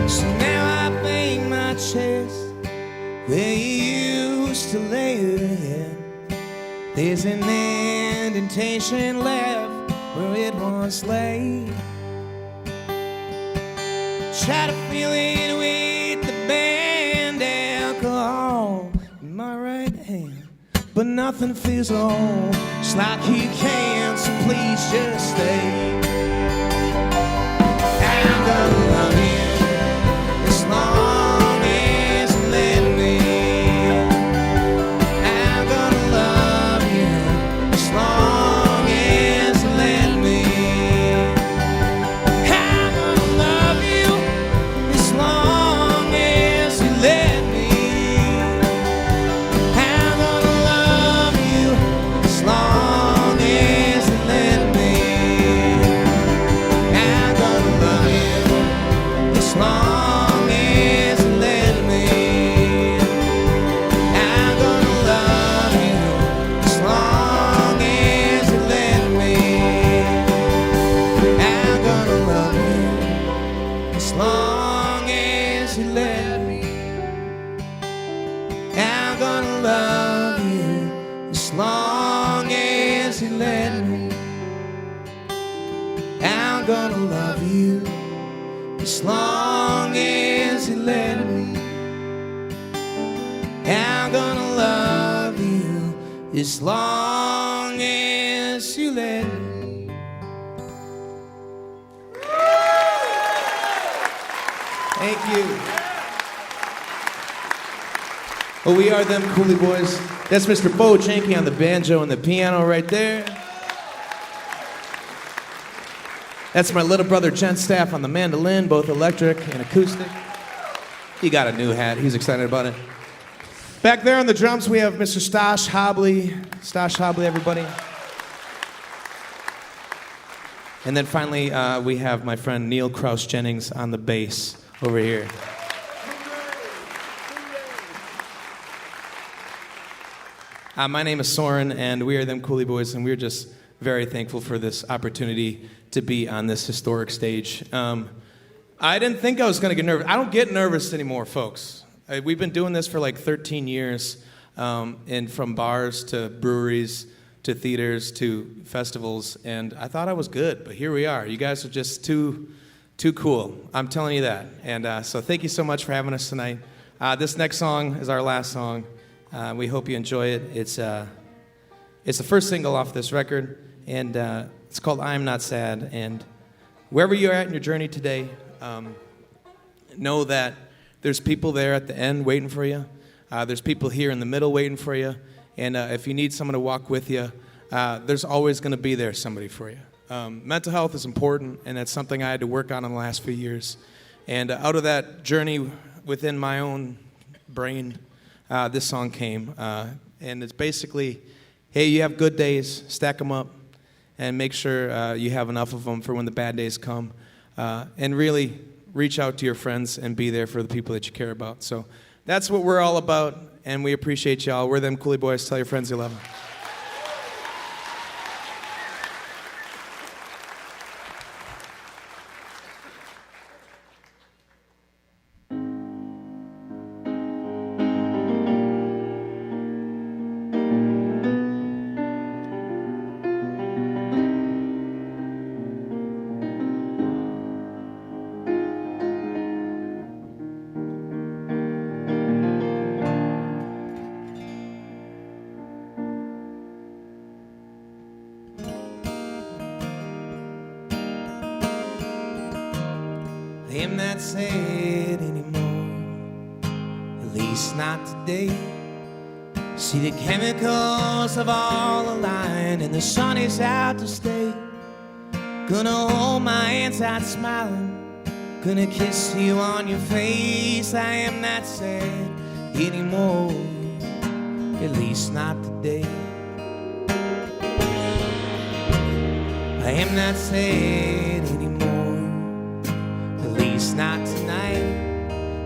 So now I bang my chest where you used to lay your head. There's an indentation left where it once lay. Try to feel it with the band alcohol in my right hand, but nothing feels wrong. It's like you can, so please just stay. I'm gonna love you as long as you let me. I'm gonna love you as long as you let me. I'm gonna love you as long as you let me. I'm gonna love you as long as you let me. gonna love you as long as you let me. I'm gonna love you as long as you let me. Thank you. Well, we are them Coulee boys. That's Mr. Bo Janke on the banjo and the piano right there. That's my little brother Jen Staff on the mandolin, both electric and acoustic. He got a new hat. He's excited about it. Back there on the drums, we have Mr. Stosh Hobley. Stosh Hobley, everybody. And then finally, we have my friend Neil Krause Jennings on the bass over here. My name is Soren, and we are them Coulee boys, and we're just very thankful for this opportunity to be on this historic stage. I didn't think I was going to get nervous. I don't get nervous anymore, folks. We've been doing this for like 13 years, and from bars to breweries to theaters to festivals, and I thought I was good, but here we are. You guys are just too cool. I'm telling you that. And so thank you so much for having us tonight. This next song is our last song. We hope you enjoy it. It's the first single off this record, and it's called I'm Not Sad. And wherever you're at in your journey today, know that there's people there at the end waiting for you. There's people here in the middle waiting for you. And if you need someone to walk with you, there's always going to be there somebody for you. Mental health is important, and that's something I had to work on in the last few years. And out of that journey within my own brain, this song came. And it's basically, hey, you have good days, stack them up, and make sure you have enough of them for when the bad days come. And really reach out to your friends and be there for the people that you care about. So that's what we're all about, and we appreciate y'all. We're them Coulee boys. Tell your friends you love them. I'm not sad anymore, at least not today. See, the chemicals have all aligned and the sun is out to stay. Gonna hold my hands out smiling, gonna kiss you on your face. I am not sad anymore, at least not today. I am not sad anymore, at least not tonight.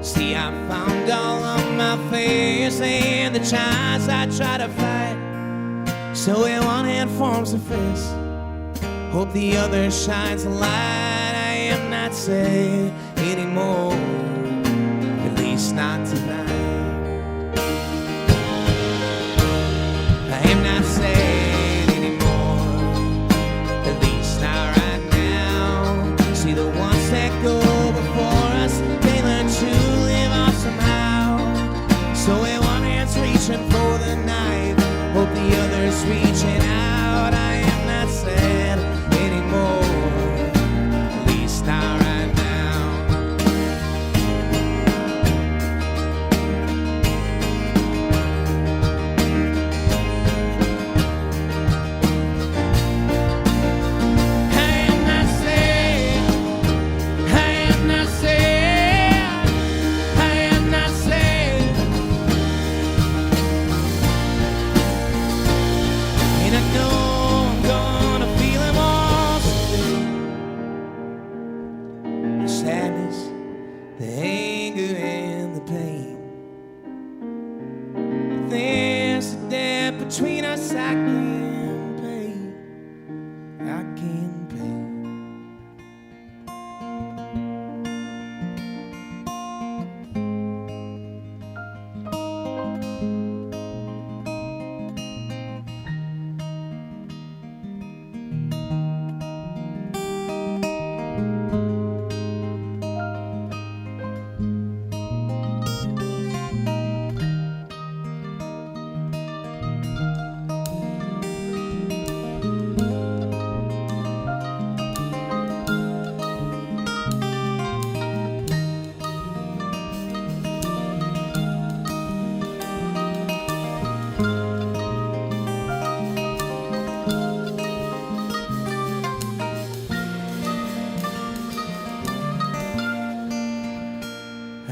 See, I found all of my fears and the giants I try to fight. So when one hand forms a fist, hope the other shines a light. I am not sad anymore, at least not tonight. I am not sad anymore, at least not right now. See, the ones that go before us, they learn to live on somehow. So when one hand's reaching for the knife, hope the other's reaching out. I am not sad anymore, at least not right now.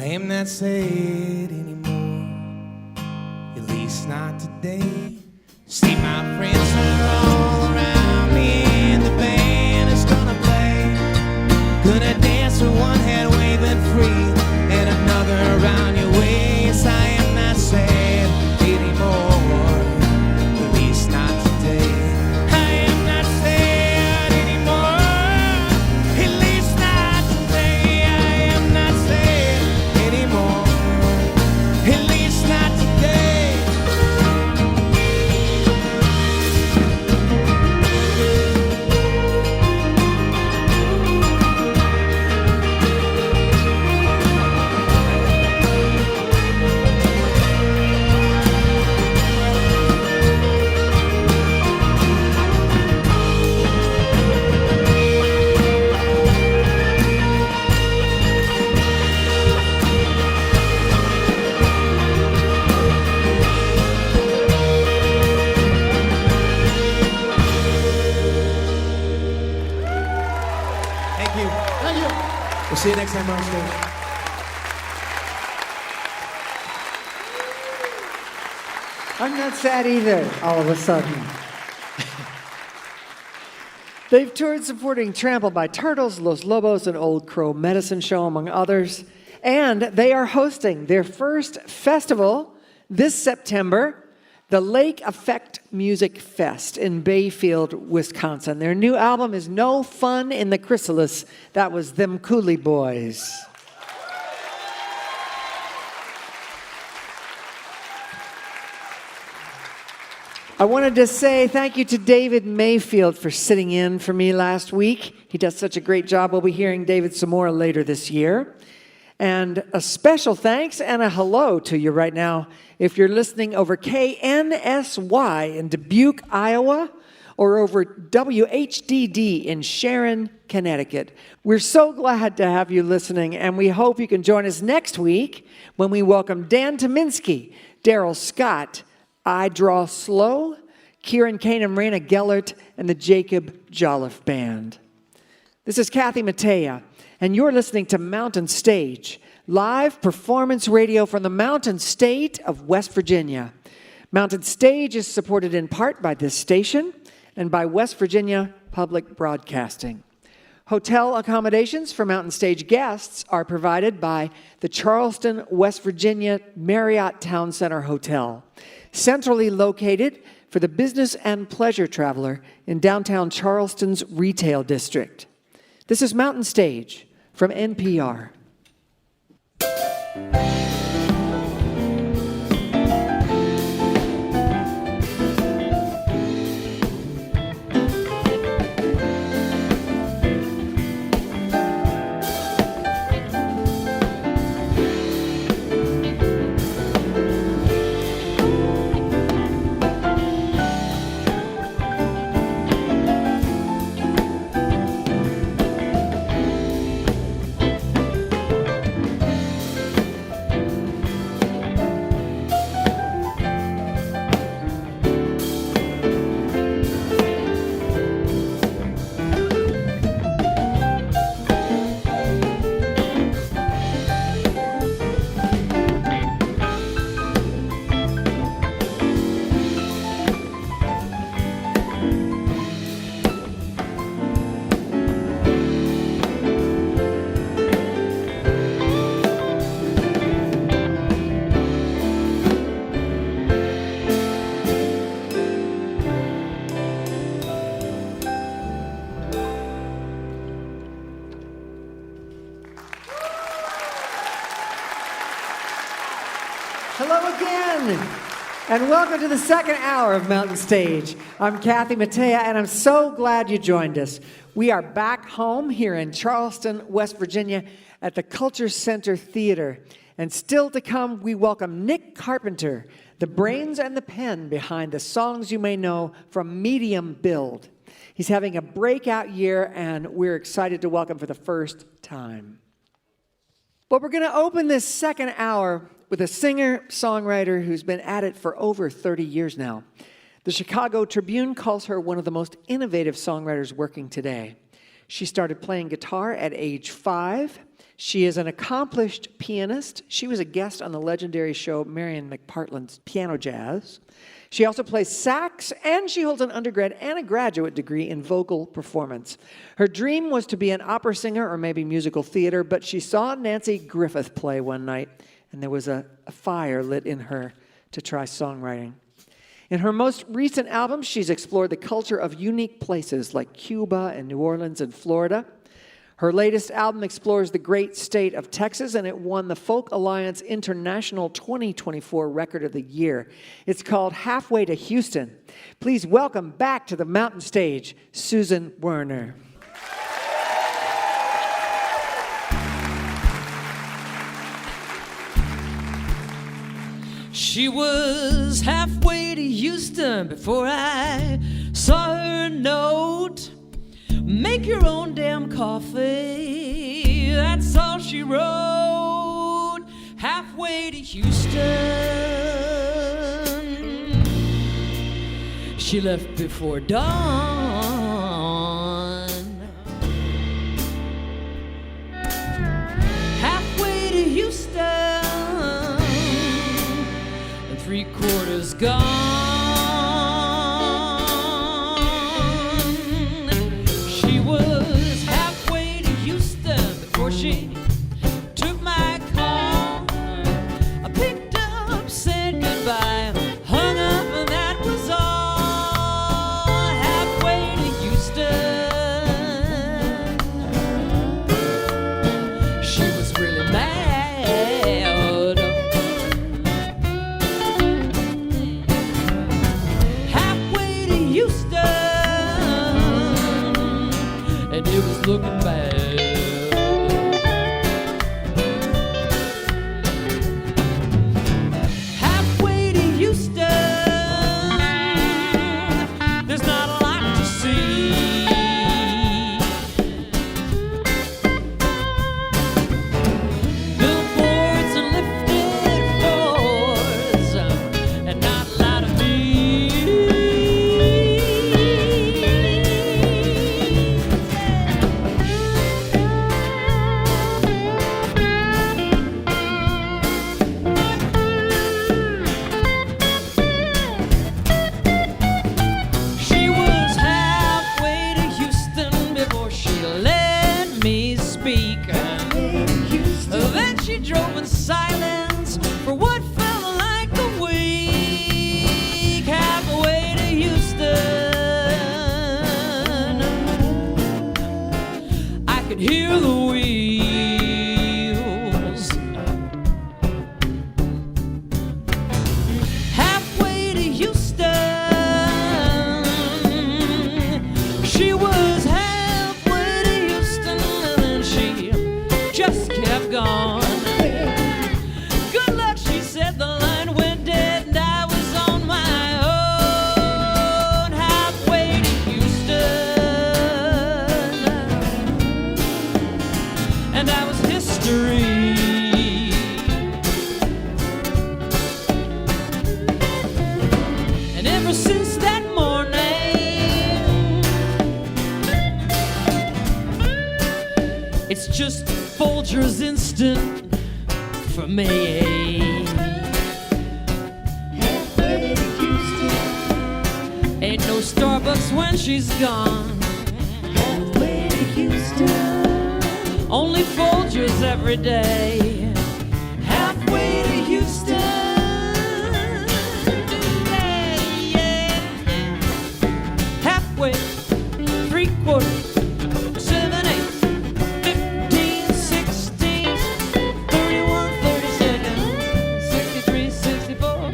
am not sad anymore, at least not today. See, my friends are all around me, and the band is gonna play. Gonna dance with one hand waving free, and another around your waist. I am not sad anymore, at least not today. I am not sad anymore, at least not today. I am not sad anymore, at least not today. Thank you. Thank you. We'll see you next time on stage. I'm not sad either, all of a sudden. They've toured supporting Trampled by Turtles, Los Lobos, and Old Crow Medicine Show, among others. And they are hosting their first festival this September, the Lake Effect Music Fest in Bayfield, Wisconsin. Their new album is No Fun in the Chrysalis. That was them Coulee boys. I wanted to say thank you to David Mayfield for sitting in for me last week. He does such a great job. We'll be hearing David some more later this year. And a special thanks and a hello to you right now if you're listening over KNSY in Dubuque, Iowa, or over WHDD in Sharon, Connecticut. We're so glad to have you listening, and we hope you can join us next week when we welcome Dan Tominski, Daryl Scott, I Draw Slow, Kieran Kane and Raina Gellert, and the Jacob Jolliffe Band. This is Kathy Mattea, and you're listening to Mountain Stage, live performance radio from the Mountain State of West Virginia. Mountain Stage is supported in part by this station and by West Virginia Public Broadcasting. Hotel accommodations for Mountain Stage guests are provided by the Charleston, West Virginia Marriott Town Center Hotel, centrally located for the business and pleasure traveler in downtown Charleston's retail district. This is Mountain Stage from NPR. Hello again, and welcome to the second hour of Mountain Stage. I'm Kathy Mattea, and I'm so glad you joined us. We are back home here in Charleston, West Virginia, at the Culture Center Theater. And still to come, we welcome Nick Carpenter, the brains and the pen behind the songs you may know from Medium Build. He's having a breakout year, and we're excited to welcome for the first time. But we're going to open this second hour with a singer-songwriter who's been at it for over 30 years now. The Chicago Tribune calls her one of the most innovative songwriters working today. She started playing guitar at age 5. She is an accomplished pianist. She was a guest on the legendary show Marion McPartland's Piano Jazz. She also plays sax, and she holds an undergrad and a graduate degree in vocal performance. Her dream was to be an opera singer or maybe musical theater, but she saw Nancy Griffith play one night, and there was a fire lit in her to try songwriting. In her most recent album, she's explored the culture of unique places like Cuba and New Orleans and Florida. Her latest album explores the great state of Texas, and it won the Folk Alliance International 2024 Record of the Year. It's called Halfway to Houston. Please welcome back to the mountain stage, Susan Werner. She was halfway to Houston before I saw her note. Make your own damn coffee, that's all she wrote. Halfway to Houston, she left before dawn. Halfway to Houston, 3/4 gone. She was halfway to Houston before she took my call. I picked up, said goodbye, hung up, and that was all. Halfway to Houston, she was really mad. It was looking bad. Halfway to Houston, there's not a lot to see. Billboards and lifted floors, and not a lot of me. Drove in silence for what felt like a week. Halfway to Houston, I could hear the wheels. Halfway to Houston, she was halfway to Houston, and then she just kept going. The line went dead and I was on my own. Halfway to Houston, and I was history. And ever since that morning, it's just Folger's instant for me. Ain't no Starbucks when she's gone. Halfway to Houston, only Folgers every day. Halfway to Houston, yeah. Halfway, 3/4, 7, 8, 15, 16, 31, 32, 63, 64.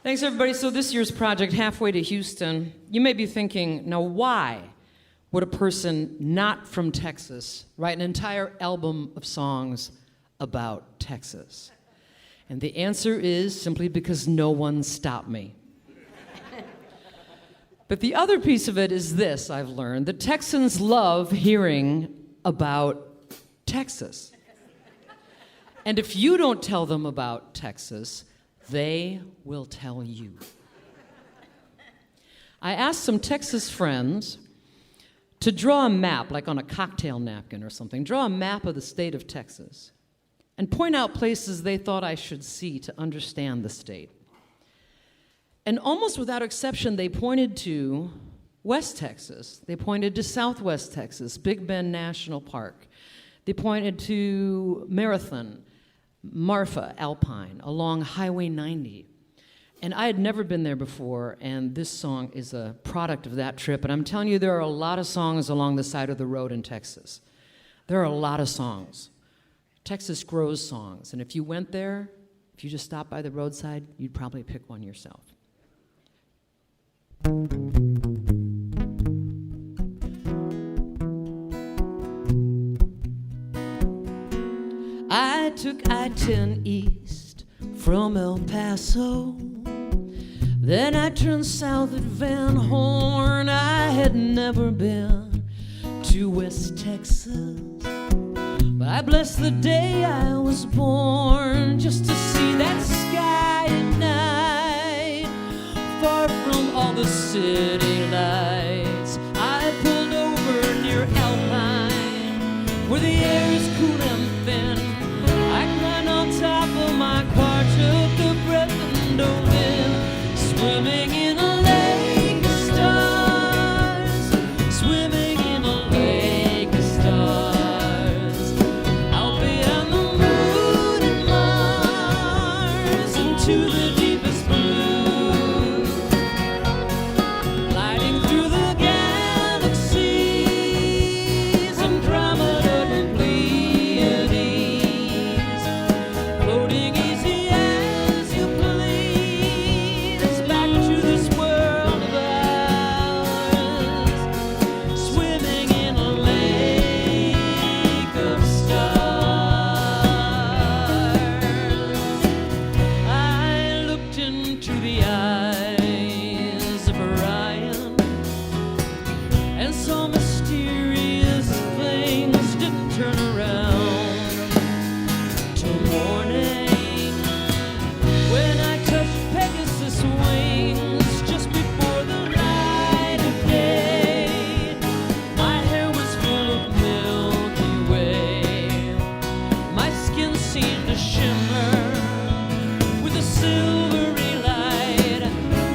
Thanks, everybody. So this year's project, Halfway to Houston, you may be thinking, now why would a person not from Texas write an entire album of songs about Texas? And the answer is simply because no one stopped me. But the other piece of it is this, I've learned. The Texans love hearing about Texas. And if you don't tell them about Texas, they will tell you. I asked some Texas friends to draw a map, like on a cocktail napkin or something, draw a map of the state of Texas and point out places they thought I should see to understand the state. And almost without exception, they pointed to West Texas. They pointed to Southwest Texas, Big Bend National Park. They pointed to Marathon, Marfa, Alpine, along Highway 90. And I had never been there before, and this song is a product of that trip. And I'm telling you, there are a lot of songs along the side of the road in Texas. There are a lot of songs. Texas grows songs. And if you went there, if you just stopped by the roadside, you'd probably pick one yourself. I took I-10 east from El Paso. Then I turned south at Van Horn. I had never been to West Texas, but I blessed the day I was born just to see that sky at night, far from all the city lights. I pulled over near Alpine, where the air is cool and thin. I climbed on top of my car, took a breath and dove in, swimming in a lake of stars, swimming in a lake of stars. I'll be on the moon and Mars, into the deepest blue, gliding through the galaxies, Andromeda and Pleiades, floating easy as you please, back to this world of ours, swimming in a lake of stars. I looked into the eyes of Orion and saw mysterious things. Didn't turn around till morning, when I touched Pegasus wings just before the light of day. My hair was full of Milky Way. My skin seemed to shimmer with a silvery light.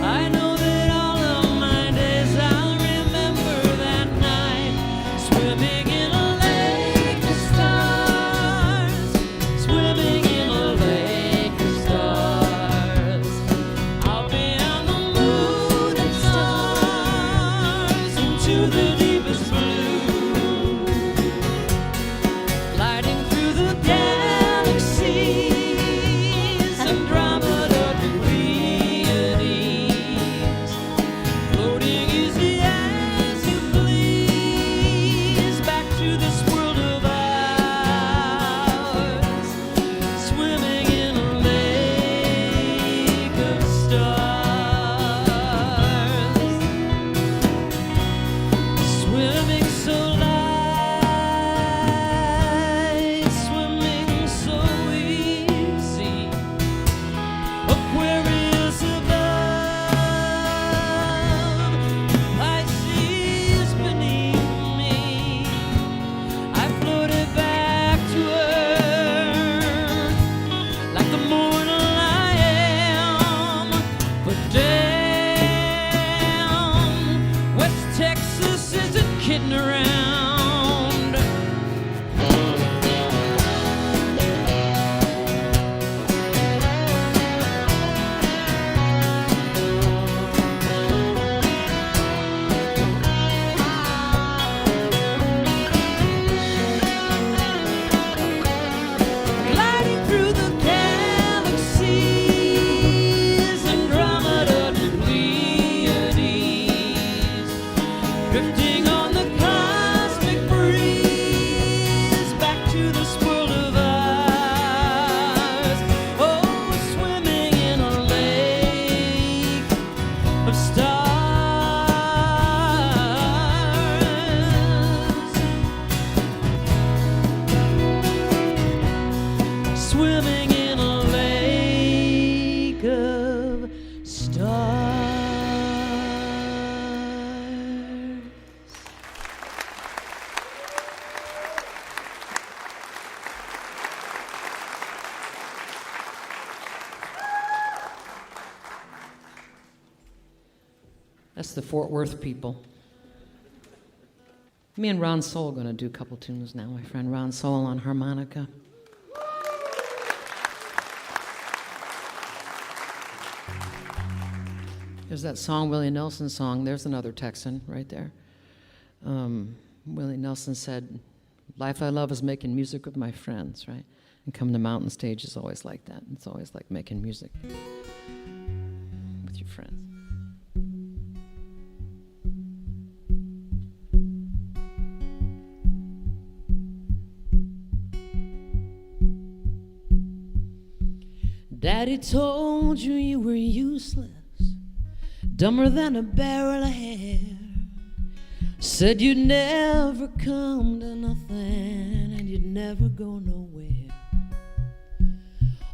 I know that all of my days I'll remember that night, swimming in a lake of stars, swimming in a lake of stars. I'll be on the moon and stars, into the deepest blue, gliding through the galaxies, Andromeda and Pleiades, floating easy as you please, back to this world of ours, swimming in a lake of stars, swimming so light, swimming so easy, Aquarius above, Pisces beneath me. I floated back to earth like the mortal I am. But damn, West Texas isn't kidding around. Gliding through the galaxies, Andromeda and Pleiades, drifting on the clouds. That's the Fort Worth people. Me and Ron Soul are going to do a couple tunes now. My friend Ron Soul on harmonica. There's that song, Willie Nelson song. There's another Texan right there. Willie Nelson said, "Life I love is making music with my friends," right? And coming to Mountain Stage is always like that. It's always like making music with your friends. Daddy told you you were useless, dumber than a barrel of hair. Said you'd never come to nothing and you'd never go nowhere.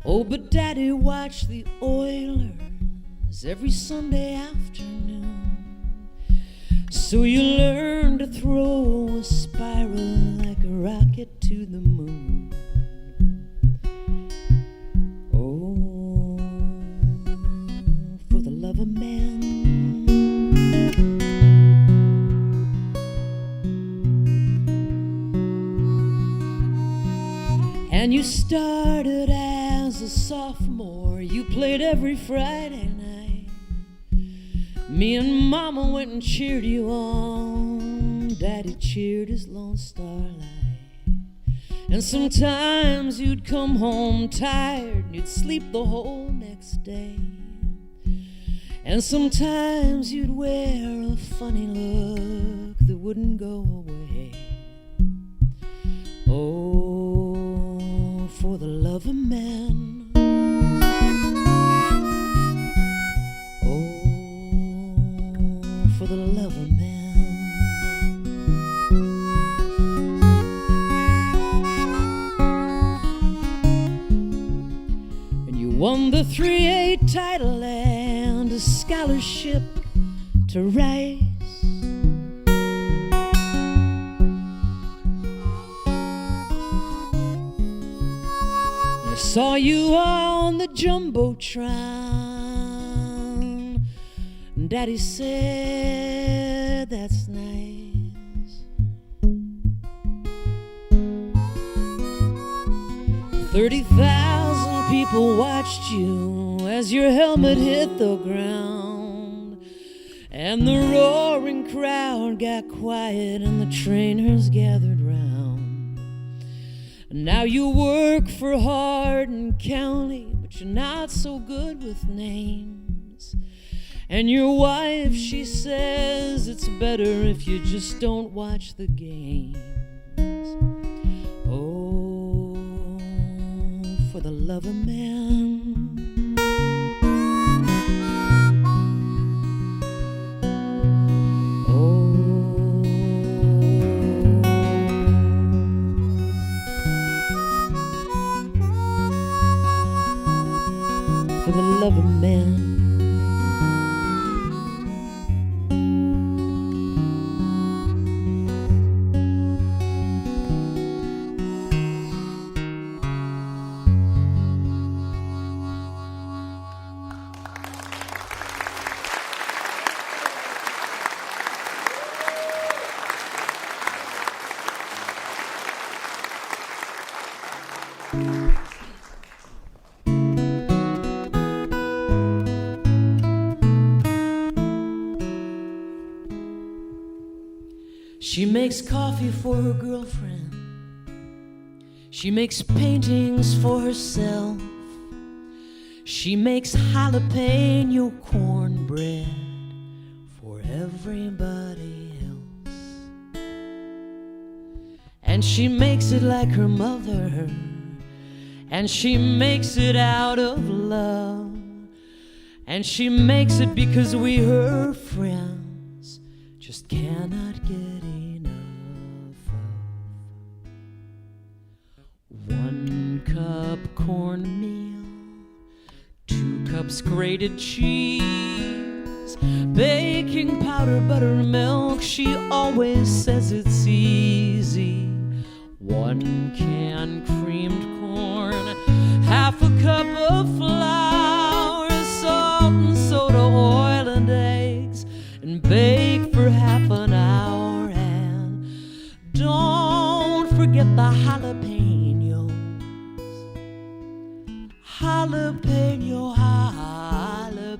Oh, but Daddy watched the Oilers every Sunday afternoon. So you learned to throw a spiral like a rocket to the moon. Oh, for the love of man. And you started as a sophomore. You played every Friday night. Me and Mama went and cheered you on. Daddy cheered his Lone Star Light. And sometimes you'd come home tired and you'd sleep the whole next day. And sometimes you'd wear a funny look that wouldn't go away. Oh, for the love of man. Oh, for the love of man. And you won the 3A title and a scholarship to Rice. Saw you on the Jumbotron. Daddy said, that's nice. 30,000 people watched you as your helmet hit the ground. And the roaring crowd got quiet and the trainers gathered round. Now you work for Hardin County, but you're not so good with names. And your wife, she says it's better if you just don't watch the games. Oh, for the love of man. For the love of man. She makes coffee for her girlfriend. She makes paintings for herself. She makes jalapeno cornbread for everybody else. And she makes it like her mother. And she makes it out of love. And she makes it because we, her friends, just cannot get enough of. 1 cup cornmeal, 2 cups grated cheese, baking powder, buttermilk. She always says it's easy. 1 can creamed corn, 1/2 cup of flour, salt and soda, oil and eggs, and bake for half an hour. And don't forget the jalapenos. Jalapeno, jalapenos.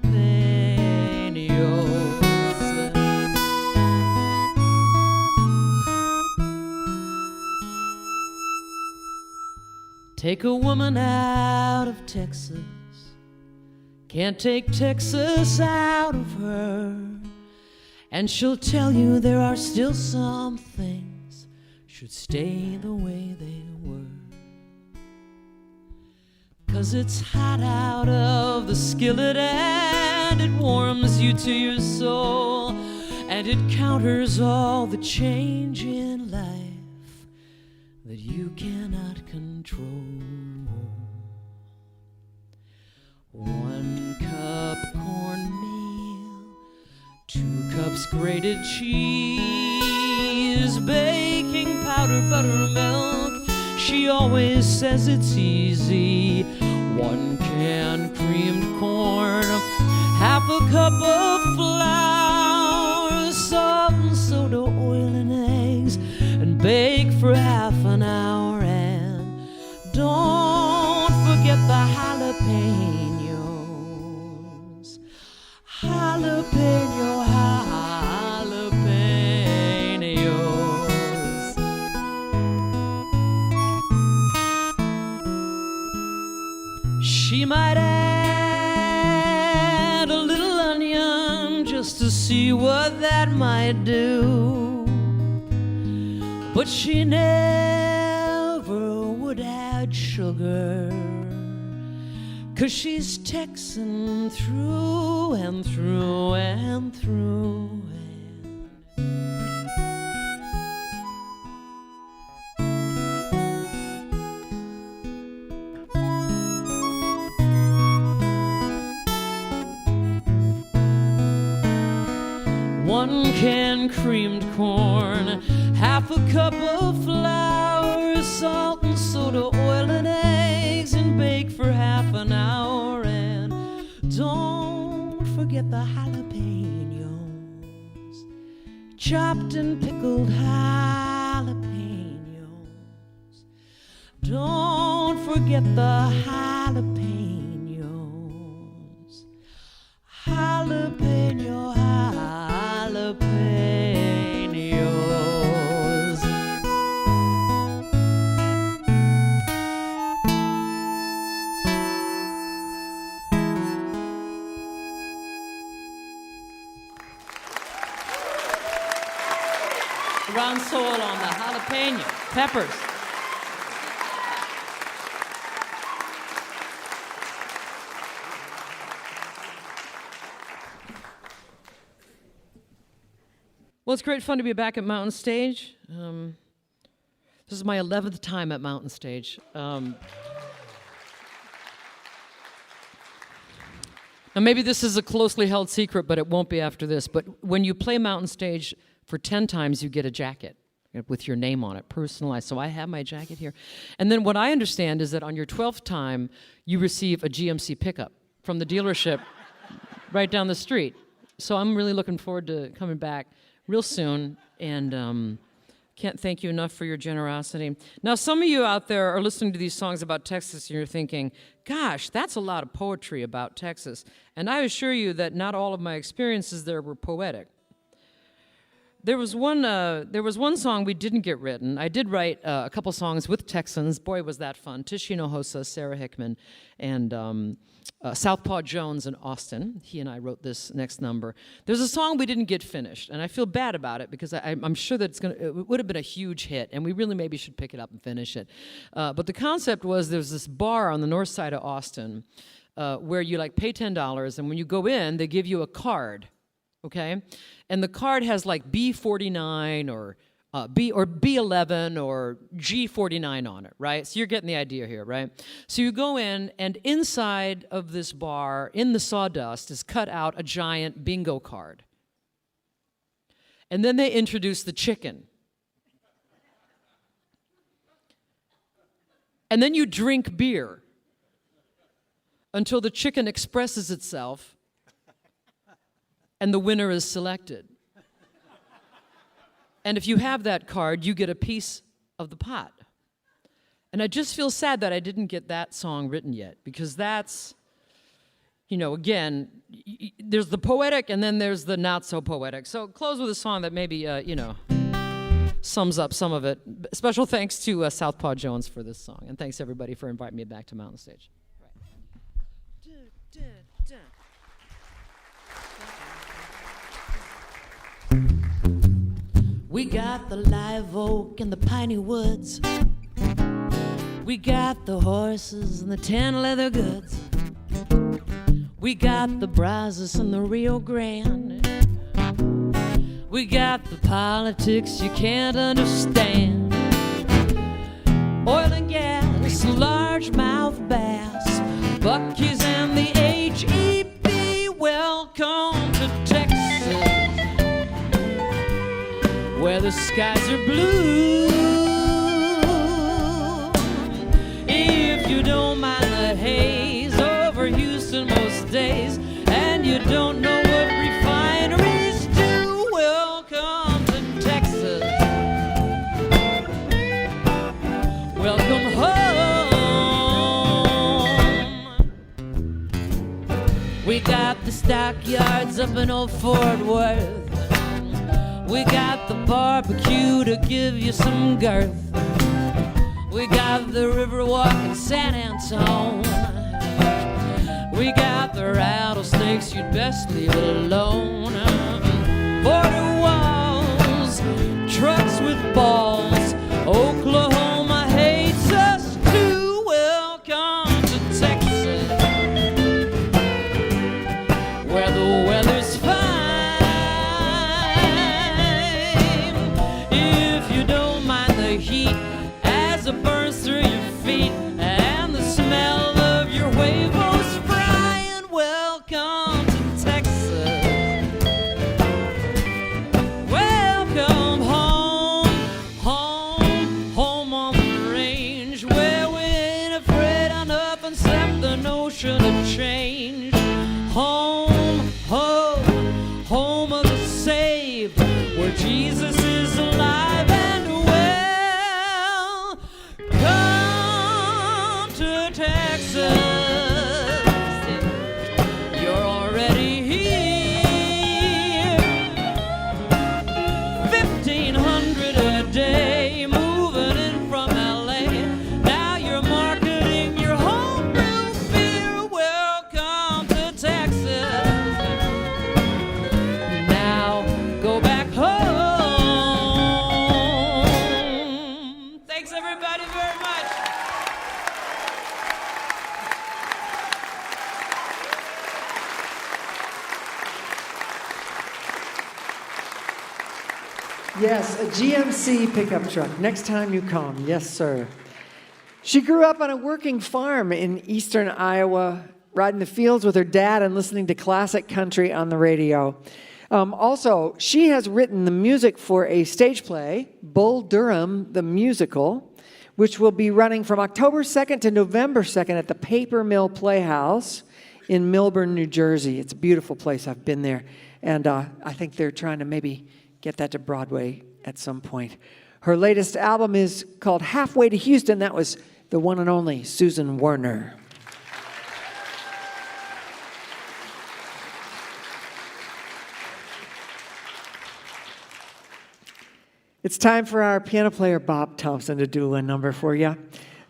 Take a woman out of Texas, can't take Texas out of her, and she'll tell you there are still some things should stay the way they were. 'Cause it's hot out of the skillet and it warms you to your soul, and it counters all the change in life that you cannot control. 1 cup cornmeal, 2 cups grated cheese, baking powder, buttermilk. She always says it's easy. 1 can creamed corn, half a cup of flour, salt and soda, oil and eggs, and bake for half an hour. And don't forget the jalapenos. Jalapeno, jalapenos. She might add a little onion just to see what that might do, but she never would add sugar, 'cause she's Texan through and through and through. One can creamed corn, half a cup of flour, salt and soda, oil and eggs, and bake for half an hour. And don't forget the jalapenos, chopped and pickled jalapenos. Don't forget the jalapenos, jalapeno, jalapenos. Ron Soul on the jalapeno peppers. Well, it's great fun to be back at Mountain Stage. This is my 11th time at Mountain Stage. Now, maybe this is a closely held secret, but it won't be after this. But when you play Mountain Stage for 10 times, you get a jacket with your name on it, personalized. So I have my jacket here. And then what I understand is that on your 12th time, you receive a GMC pickup from the dealership right down the street. So I'm really looking forward to coming back real soon, and can't thank you enough for your generosity. Now, some of you out there are listening to these songs about Texas, and you're thinking, gosh, that's a lot of poetry about Texas. And I assure you that not all of my experiences there were poetic. There was one song we didn't get written. I did write a couple songs with Texans. Boy, was that fun. Tish Hinojosa, Sarah Hickman, and Southpaw Jones in Austin. He and I wrote this next number. There's a song we didn't get finished, and I feel bad about it because I'm sure that it would have been a huge hit, and we really maybe should pick it up and finish it. But the concept was there's this bar on the north side of Austin where you pay $10, and when you go in, they give you a card, okay? And the card has B49 or B11 or G49 on it, right? So you're getting the idea here, right? So you go in, and inside of this bar, in the sawdust, is cut out a giant bingo card. And then they introduce the chicken. And then you drink beer until the chicken expresses itself and the winner is selected. And if you have that card, you get a piece of the pot. And I just feel sad that I didn't get that song written yet, because that's, again, there's the poetic and then there's the not so poetic. So close with a song that maybe, sums up some of it. Special thanks to Southpaw Jones for this song, and thanks everybody for inviting me back to Mountain Stage. We got the live oak and the piney woods. We got the horses and the tan leather goods. We got the Brazos and the Rio Grande. We got the politics you can't understand. Oil and gas, largemouth bass, Buc-ee's and the H-E-B. Welcome to Texas, where the skies are blue. If you don't mind the haze over Houston most days, and you don't know what refineries do, welcome to Texas. Welcome home. We got the stockyards up in old Fort Worth. We got the barbecue to give you some girth. We got the Riverwalk in San Antone. We got the rattlesnakes, you'd best leave it alone. Border walls, trucks with balls, Oklahoma hates us too. Welcome to Texas, where the weather's fine. If you don't mind the heat as it burns through your feet, and the smell of your huevos frying, welcome to Texas. Welcome home, home, home on the range, where we ain't afraid of nothing except the notion of change. Home, home, home of the saved, where Jesus is alive and well. Come to Texas, you're already here. 1,500 a day, moving in from LA. Now you're marketing your homebrew beer. Welcome to Texas. Now go back home. Thanks everybody very much. Yes, a GMC pickup truck. Next time you come. Yes, sir. She grew up on a working farm in eastern Iowa, riding the fields with her dad and listening to classic country on the radio. Also, she has written the music for a stage play, Bull Durham the Musical, which will be running from October 2nd to November 2nd at the Paper Mill Playhouse in Milburn, New Jersey. It's a beautiful place. I've been there. And I think they're trying to maybe get that to Broadway at some point. Her latest album is called Halfway to Houston. That was the one and only Susan Werner. It's time for our piano player, Bob Thompson, to do a number for you.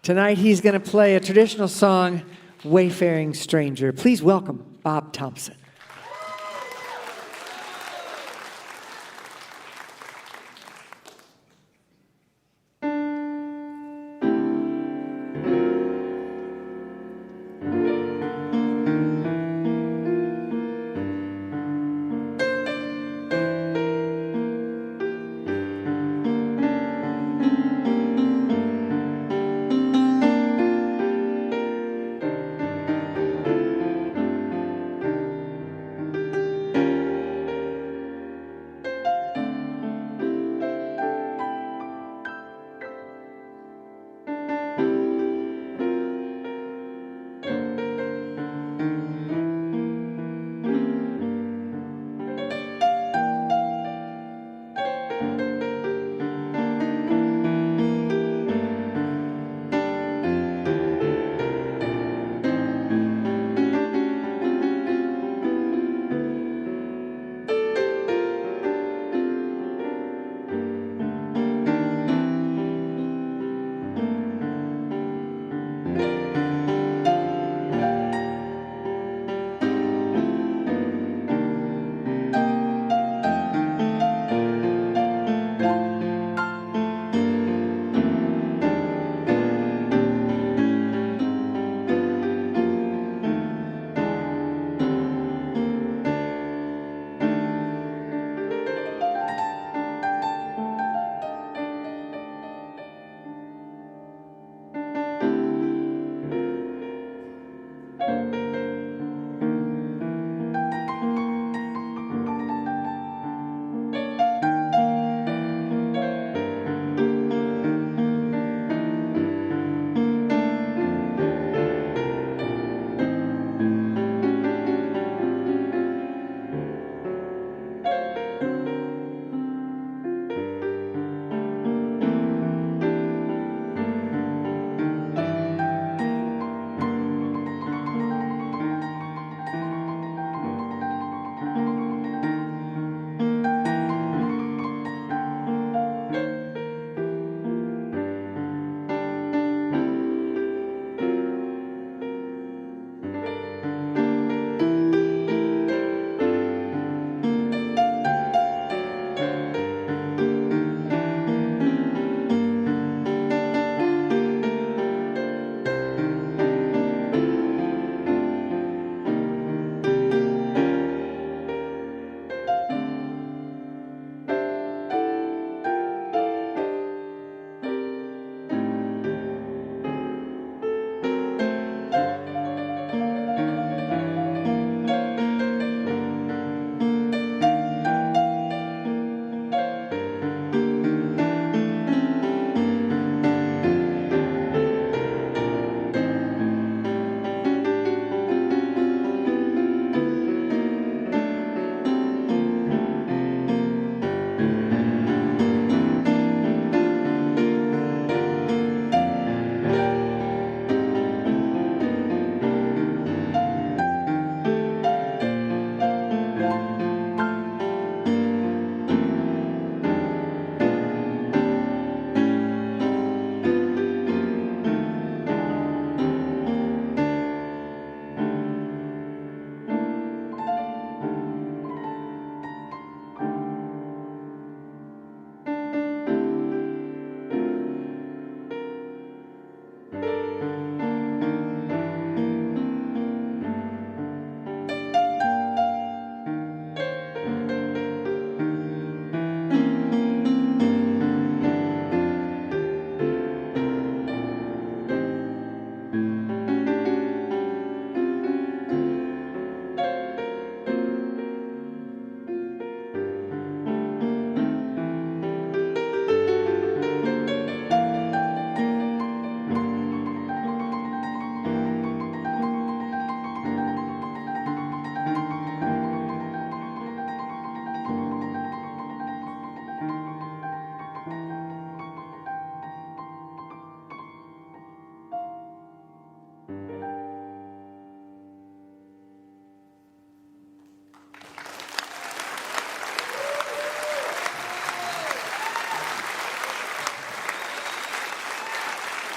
Tonight, he's going to play a traditional song, Wayfaring Stranger. Please welcome Bob Thompson.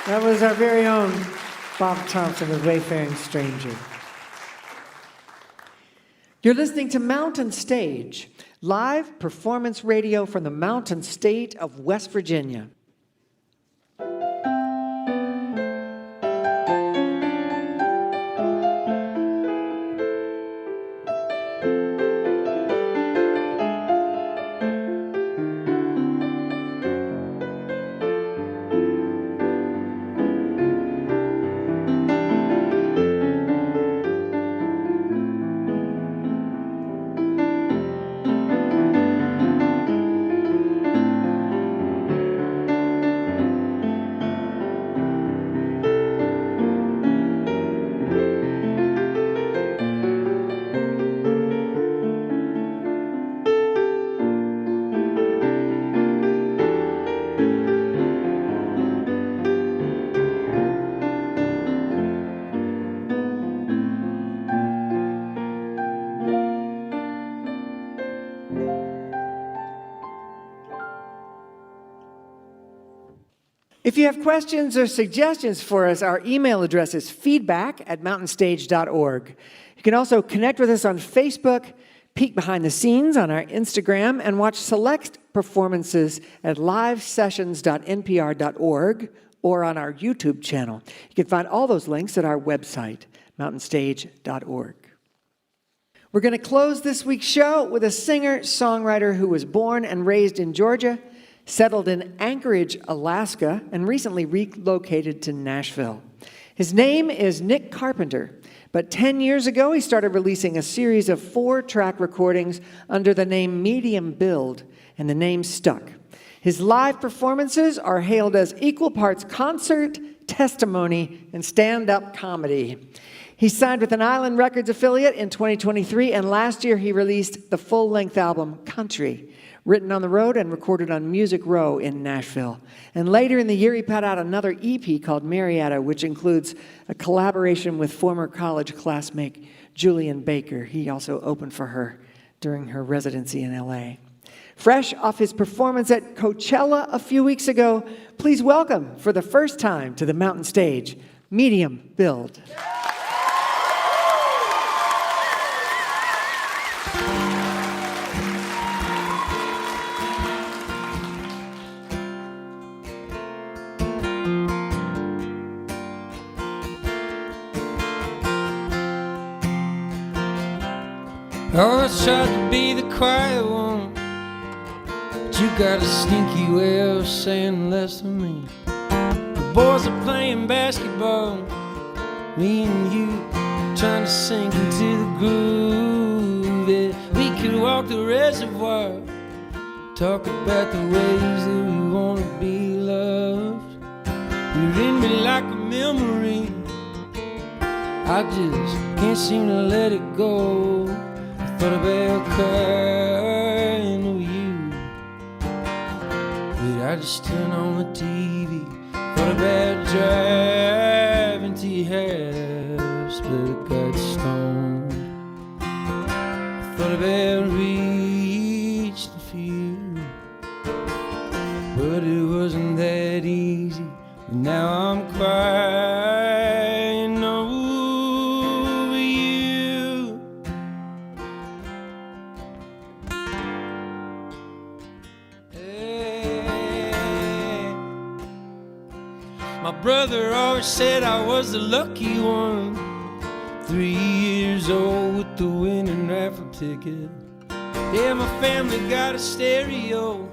That was our very own Bob Thompson with Wayfaring Stranger. You're listening to Mountain Stage, live performance radio from the Mountain State of West Virginia. If you have questions or suggestions for us, our email address is feedback@mountainstage.org. You can also connect with us on Facebook, peek behind the scenes on our Instagram, and watch select performances at livesessions.npr.org or on our YouTube channel. You can find all those links at our website, mountainstage.org. We're going to close this week's show with a singer-songwriter who was born and raised in Georgia, settled in Anchorage, Alaska, and recently relocated to Nashville. His name is Nick Carpenter, but 10 years ago he started releasing a series of 4-track recordings under the name Medium Build, and the name stuck. His live performances are hailed as equal parts concert, testimony, and stand-up comedy. He signed with an Island Records affiliate in 2023, and last year he released the full-length album Country, written on the road and recorded on Music Row in Nashville. And later in the year, he put out another EP called Marietta, which includes a collaboration with former college classmate Julian Baker. He also opened for her during her residency in LA. Fresh off his performance at Coachella a few weeks ago, please welcome, for the first time to the Mountain Stage, Medium Build. Oh, I tried to be the quiet one, but you got a sneaky way of saying less of me. The boys are playing basketball, me and you trying to sink into the groove. Yeah, we could walk the reservoir, talk about the ways that we want to be loved. You're in me like a memory, I just can't seem to let it go. Thought about crying over you, but I just turned on the TV. Thought about driving to your house, but I got stoned. Thought about reaching for you, but it wasn't that easy. And now I'm crying over you. My brother always said I was the lucky one, 3 years old with the winning raffle ticket. Yeah, my family got a stereo,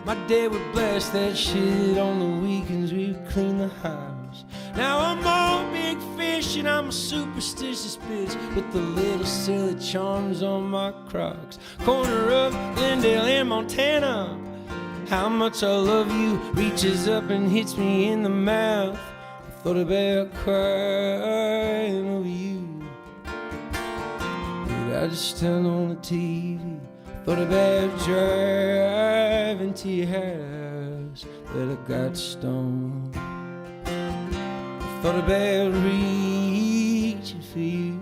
my dad would blast that shit on the weekends, we would clean the house. Now I'm all big fish and I'm a superstitious bitch with the little silly charms on my Crocs. Corner of Glendale and Montana, how much I love you reaches up and hits me in the mouth. I thought about crying over you, but I just turned on the TV. Thought about driving to your house, but I got stoned. I thought about reaching for you,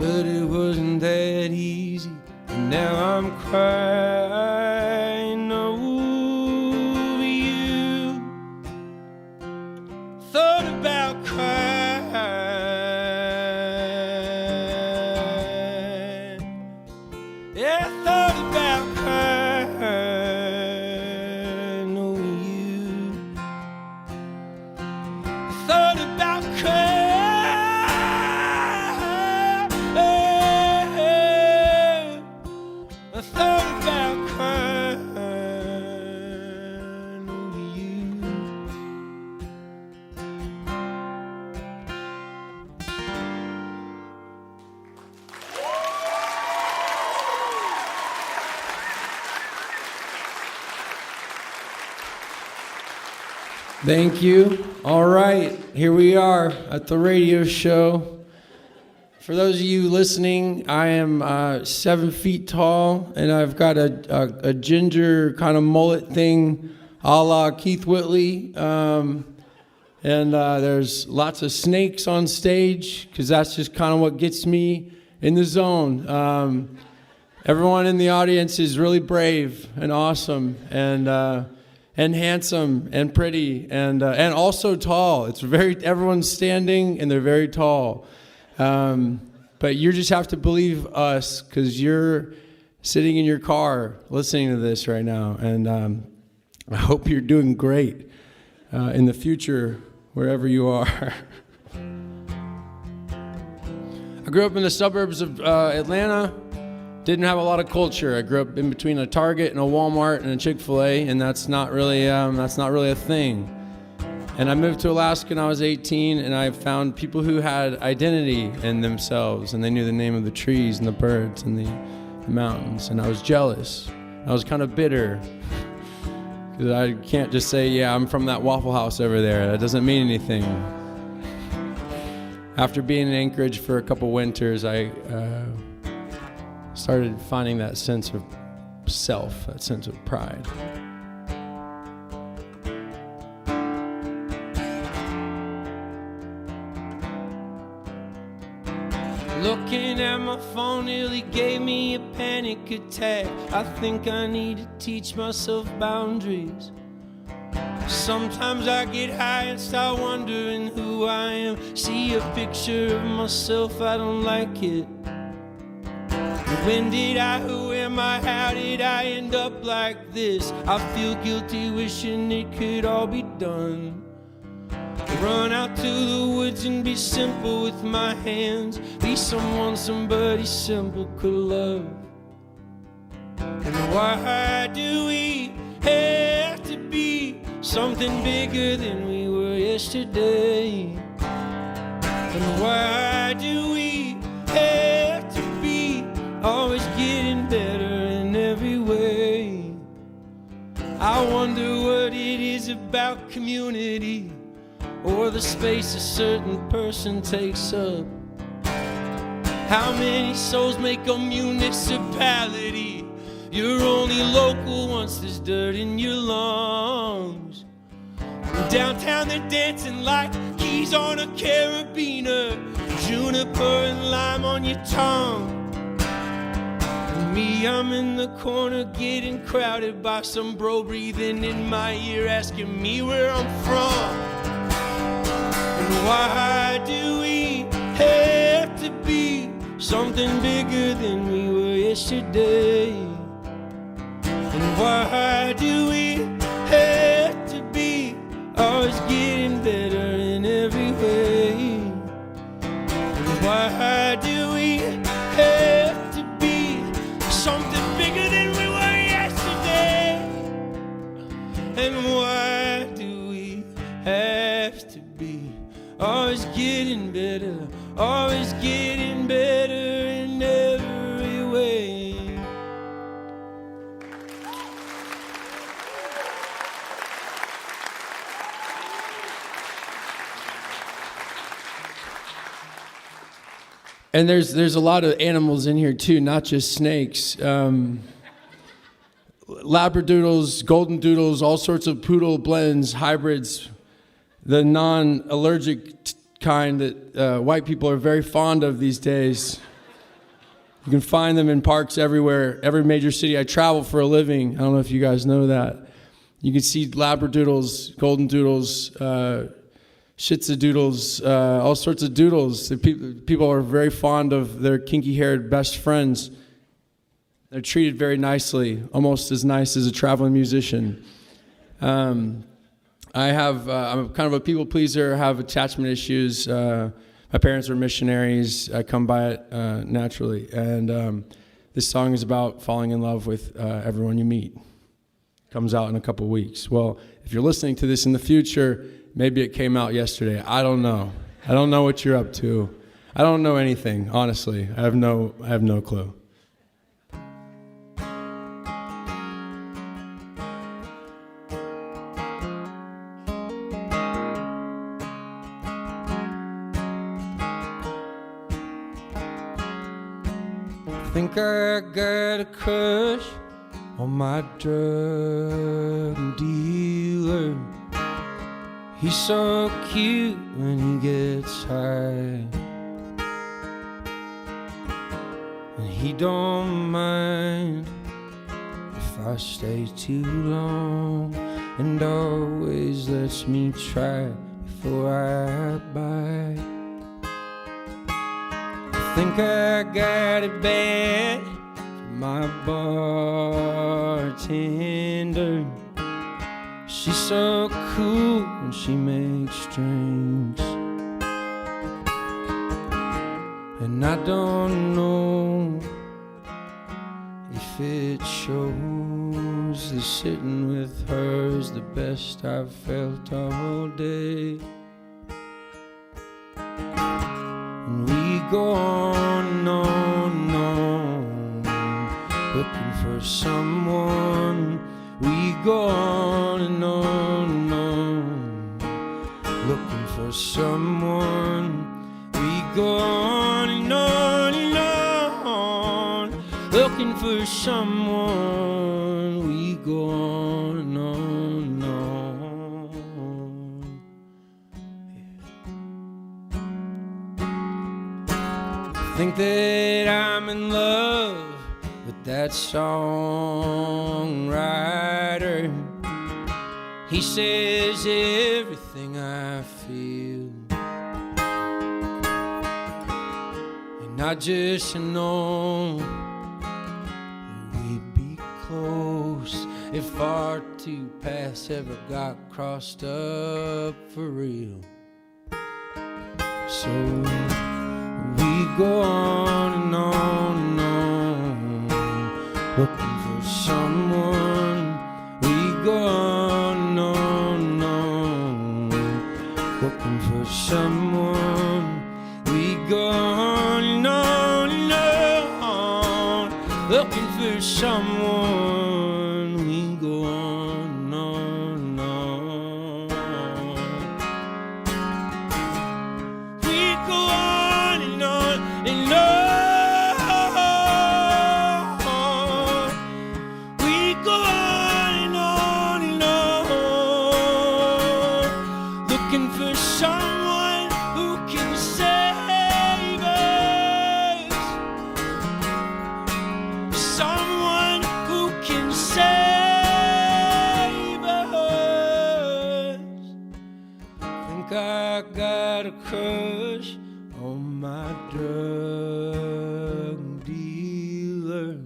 but it wasn't that easy. And now I'm crying over you. thought about crying over you. I thought about crying. I thought about crying over you. Thank you. All right, here we are at the radio show. For those of you listening, I am 7 feet tall, and I've got a ginger kind of mullet thing a la Keith Whitley. And there's lots of snakes on stage, because that's just kind of what gets me in the zone. Everyone in the audience is really brave and awesome, and handsome and pretty and also tall. Everyone's standing and they're very tall. But you just have to believe us, because you're sitting in your car listening to this right now. And I hope you're doing great in the future, wherever you are. I grew up in the suburbs of Atlanta. Didn't have a lot of culture. I grew up in between a Target and a Walmart and a Chick-fil-A, and that's not really a thing. And I moved to Alaska when I was 18, and I found people who had identity in themselves, and they knew the name of the trees and the birds and the mountains, and I was jealous. I was kind of bitter, because I can't just say, yeah, I'm from that Waffle House over there. That doesn't mean anything. After being in Anchorage for a couple winters, I started finding that sense of self, that sense of pride. Looking at my phone nearly gave me a panic attack. I think I need to teach myself boundaries. Sometimes I get high and start wondering who I am. See a picture of myself, I don't like it. When did I, who am I, how did I end up like this? I feel guilty wishing it could all be done. Run out to the woods and be simple with my hands. Be someone somebody simple could love. And why do we have to be something bigger than we were yesterday? And why do we have to be always getting better in every way? I wonder what it is about community, or the space a certain person takes up. How many souls make a municipality? You're only local once there's dirt in your lungs. Downtown they're dancing like keys on a carabiner, juniper and lime on your tongue. Me, I'm in the corner getting crowded by some bro breathing in my ear asking me where I'm from. And why do we have to be something bigger than we were yesterday? And why do we have to be always getting better in every way? And why do we have to be something bigger than we were yesterday? And why do we have to be always getting better in every way? And there's a lot of animals in here too, not just snakes. Labradoodles, golden doodles, all sorts of poodle blends, hybrids, the non-allergic kind that white people are very fond of these days. You can find them in parks everywhere, every major city. I travel for a living. I don't know if you guys know that. You can see labradoodles, golden doodles, Shih Tzu doodles, all sorts of doodles. People are very fond of their kinky-haired best friends. They're treated very nicely, almost as nice as a traveling musician. I'm kind of a people pleaser, have attachment issues. My parents were missionaries. I come by it naturally. And this song is about falling in love with everyone you meet. Comes out in a couple weeks. Well, if you're listening to this in the future, maybe it came out yesterday. I don't know. I don't know what you're up to. I don't know anything, honestly. I have no clue. I think I got a crush on my drug dealer. He's so cute when he gets high, and he don't mind if I stay too long, and always lets me try before I buy. I think I got it bad from my bartender. She's so cool when she makes drinks, and I don't know if it shows that sitting with her is the best I've felt all day. And we go on and on, looking for someone. We go on and on, looking for someone. We go on and on, looking for someone. We go on and on. I think that I'm in love with that songwriter. He says everything I feel, and I just know we'd be close if our two paths ever got crossed up for real. So we go on and on and on, looking for someone. We go on and on, looking for someone. We go on and on, looking for someone. We go on and on. We go on and on and on. Looking for someone who can save us, someone who can save us. Think I got a crush on my drug dealer.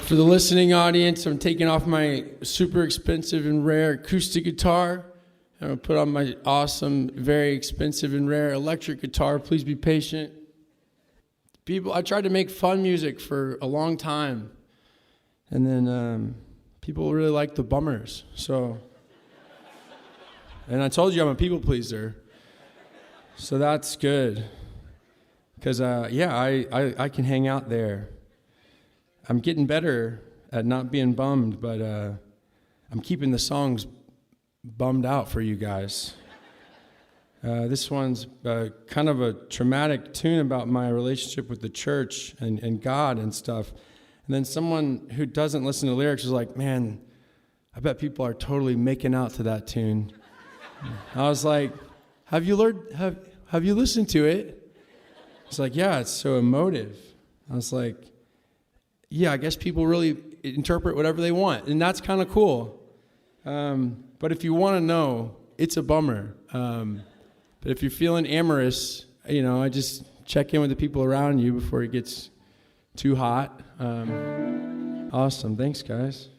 For the listening audience, I'm taking off my super expensive and rare acoustic guitar. I'm going to put on my awesome, very expensive and rare electric guitar. Please be patient. I tried to make fun music for a long time, and then people really like the bummers. And I told you I'm a people pleaser, so that's good. Because, I can hang out there. I'm getting better at not being bummed, but I'm keeping the songs bummed out for you guys. This one's kind of a traumatic tune about my relationship with the church and God and stuff. And then someone who doesn't listen to lyrics is like, man, I bet people are totally making out to that tune. I was like, have you listened to it? It's like, yeah, it's so emotive. I was like, yeah, I guess people really interpret whatever they want, and that's kind of cool. But if you want to know, it's a bummer. But if you're feeling amorous, I just check in with the people around you before it gets too hot. Awesome. Thanks, guys.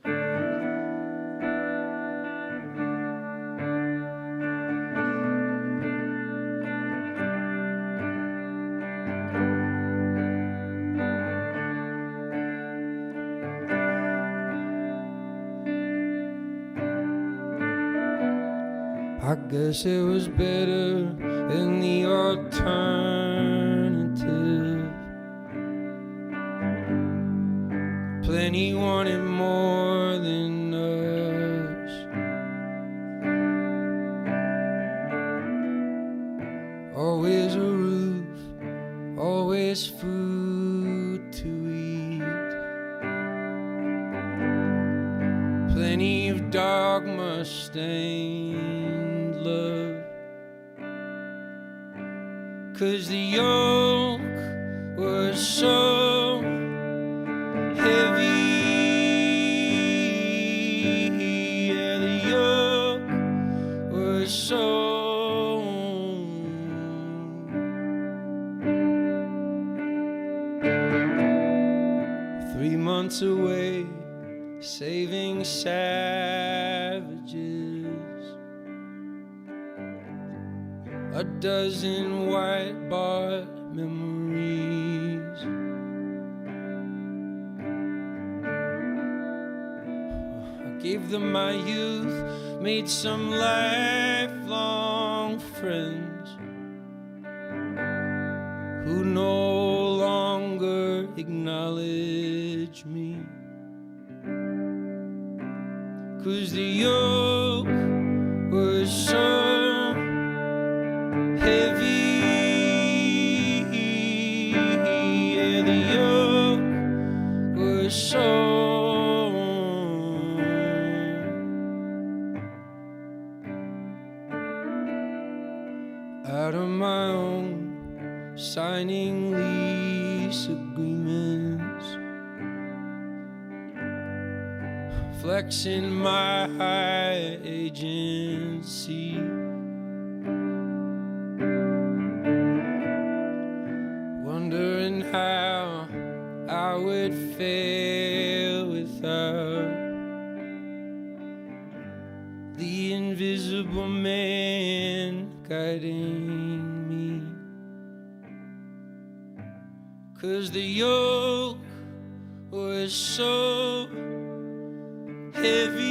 I guess it was better than the alternative. Plenty wanted more than us. Always a roof, always food to eat. Plenty of dogma stained love. 'Cause the yoke was so heavy. Yeah, the yoke was so 3 months away, saving savages. A dozen white-bought memories. I gave them my youth, made some lifelong friends who no longer acknowledge me. 'Cause the yoke was so heavy. Yeah, the yoke was so out of my own, signing lease agreements, flexing my high agency. Wondering how I would fail without the invisible man guiding me. 'Cause the yoke was so heavy.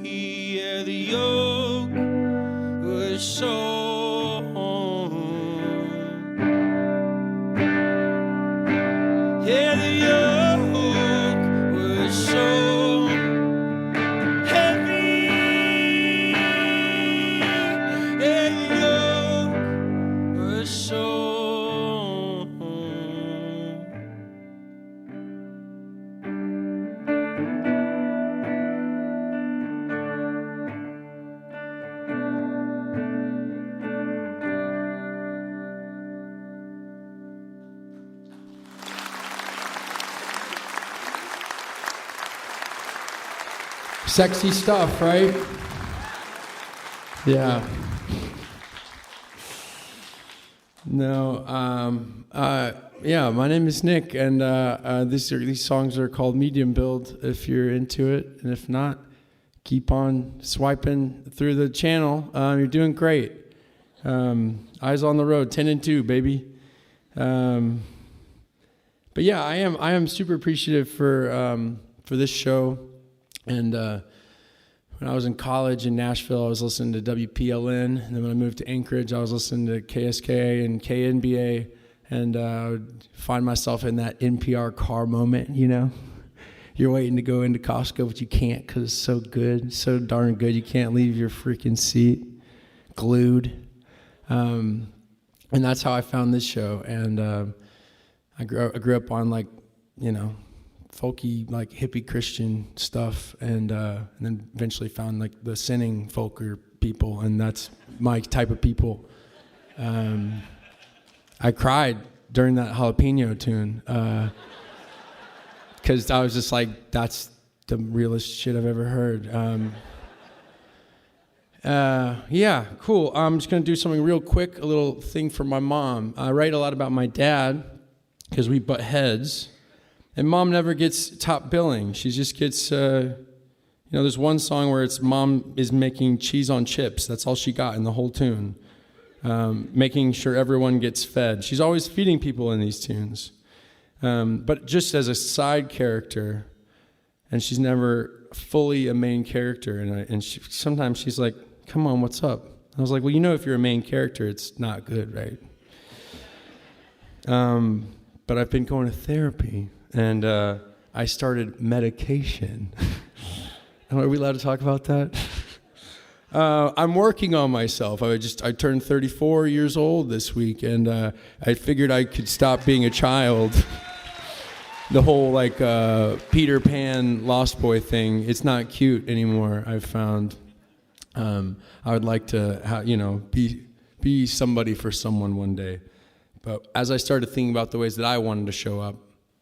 Yeah, the yoke was so yeah, the yoke was so heavy. Yeah, the yoke was so sexy stuff, right? Yeah. No, yeah, my name is Nick, and these songs are called Medium Build if you're into it, and if not, keep on swiping through the channel. You're doing great. Eyes on the road, 10 and 2, baby. But yeah, I am super appreciative for this show. And when I was in college in Nashville, I was listening to WPLN. And then when I moved to Anchorage, I was listening to KSKA and KNBA. And I would find myself in that NPR car moment, You're waiting to go into Costco, but you can't because it's so good, so darn good. You can't leave your freaking seat glued. And that's how I found this show. And I grew up on, folky, hippie Christian stuff, and then eventually found the sinning folker people, and that's my type of people. I cried during that jalapeno tune. Because I was just like, that's the realest shit I've ever heard. Yeah, cool. I'm just going to do something real quick, a little thing for my mom. I write a lot about my dad because we butt heads. And Mom never gets top billing. She just gets, there's one song where it's Mom is making cheese on chips. That's all she got in the whole tune. Making sure everyone gets fed. She's always feeding people in these tunes. But just as a side character, and she's never fully a main character. And sometimes she's like, come on, what's up? I was like, well, if you're a main character, it's not good, right? But I've been going to therapy, and I started medication. Are we allowed to talk about that? I'm working on myself. I turned 34 years old this week, and I figured I could stop being a child. The whole Peter Pan Lost Boy thing, it's not cute anymore, I've found. I would like to be somebody for someone one day. But as I started thinking about the ways that I wanted to show up,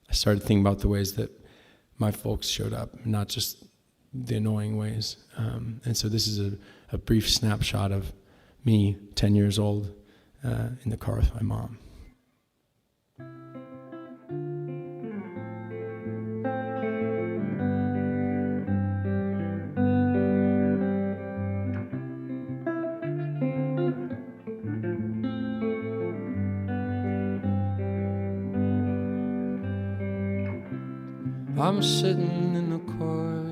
I started thinking about the ways that my folks showed up, not just the annoying ways. And so this is a brief snapshot of me, 10 years old, in the car with my mom. I'm sitting in the car,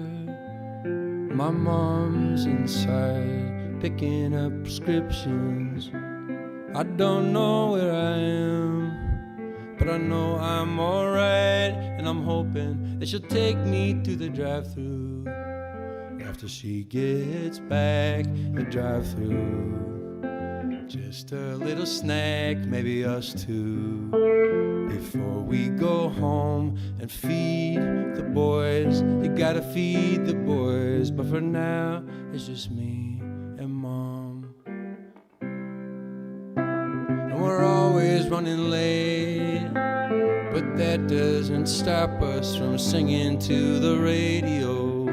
my mom's inside, picking up prescriptions. I don't know where I am, but I know I'm alright, and I'm hoping that she'll take me to the drive-thru after she gets back the drive-thru. Just a little snack, maybe us two, before we go home and feed the boys. You gotta feed the boys, but for now it's just me and Mom. And we're always running late, but that doesn't stop us from singing to the radio.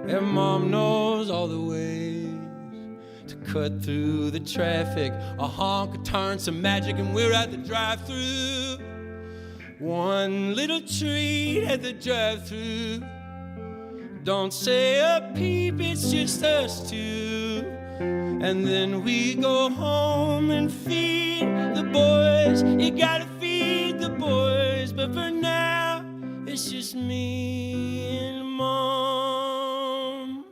And Mom knows all the ways to cut through the traffic. A honk, a turn, some magic, and we're at the drive-thru. One little treat at the drive-thru. Don't say a peep, it's just us two. And then we go home and feed the boys. You gotta feed the boys, but for now it's just me and Mom.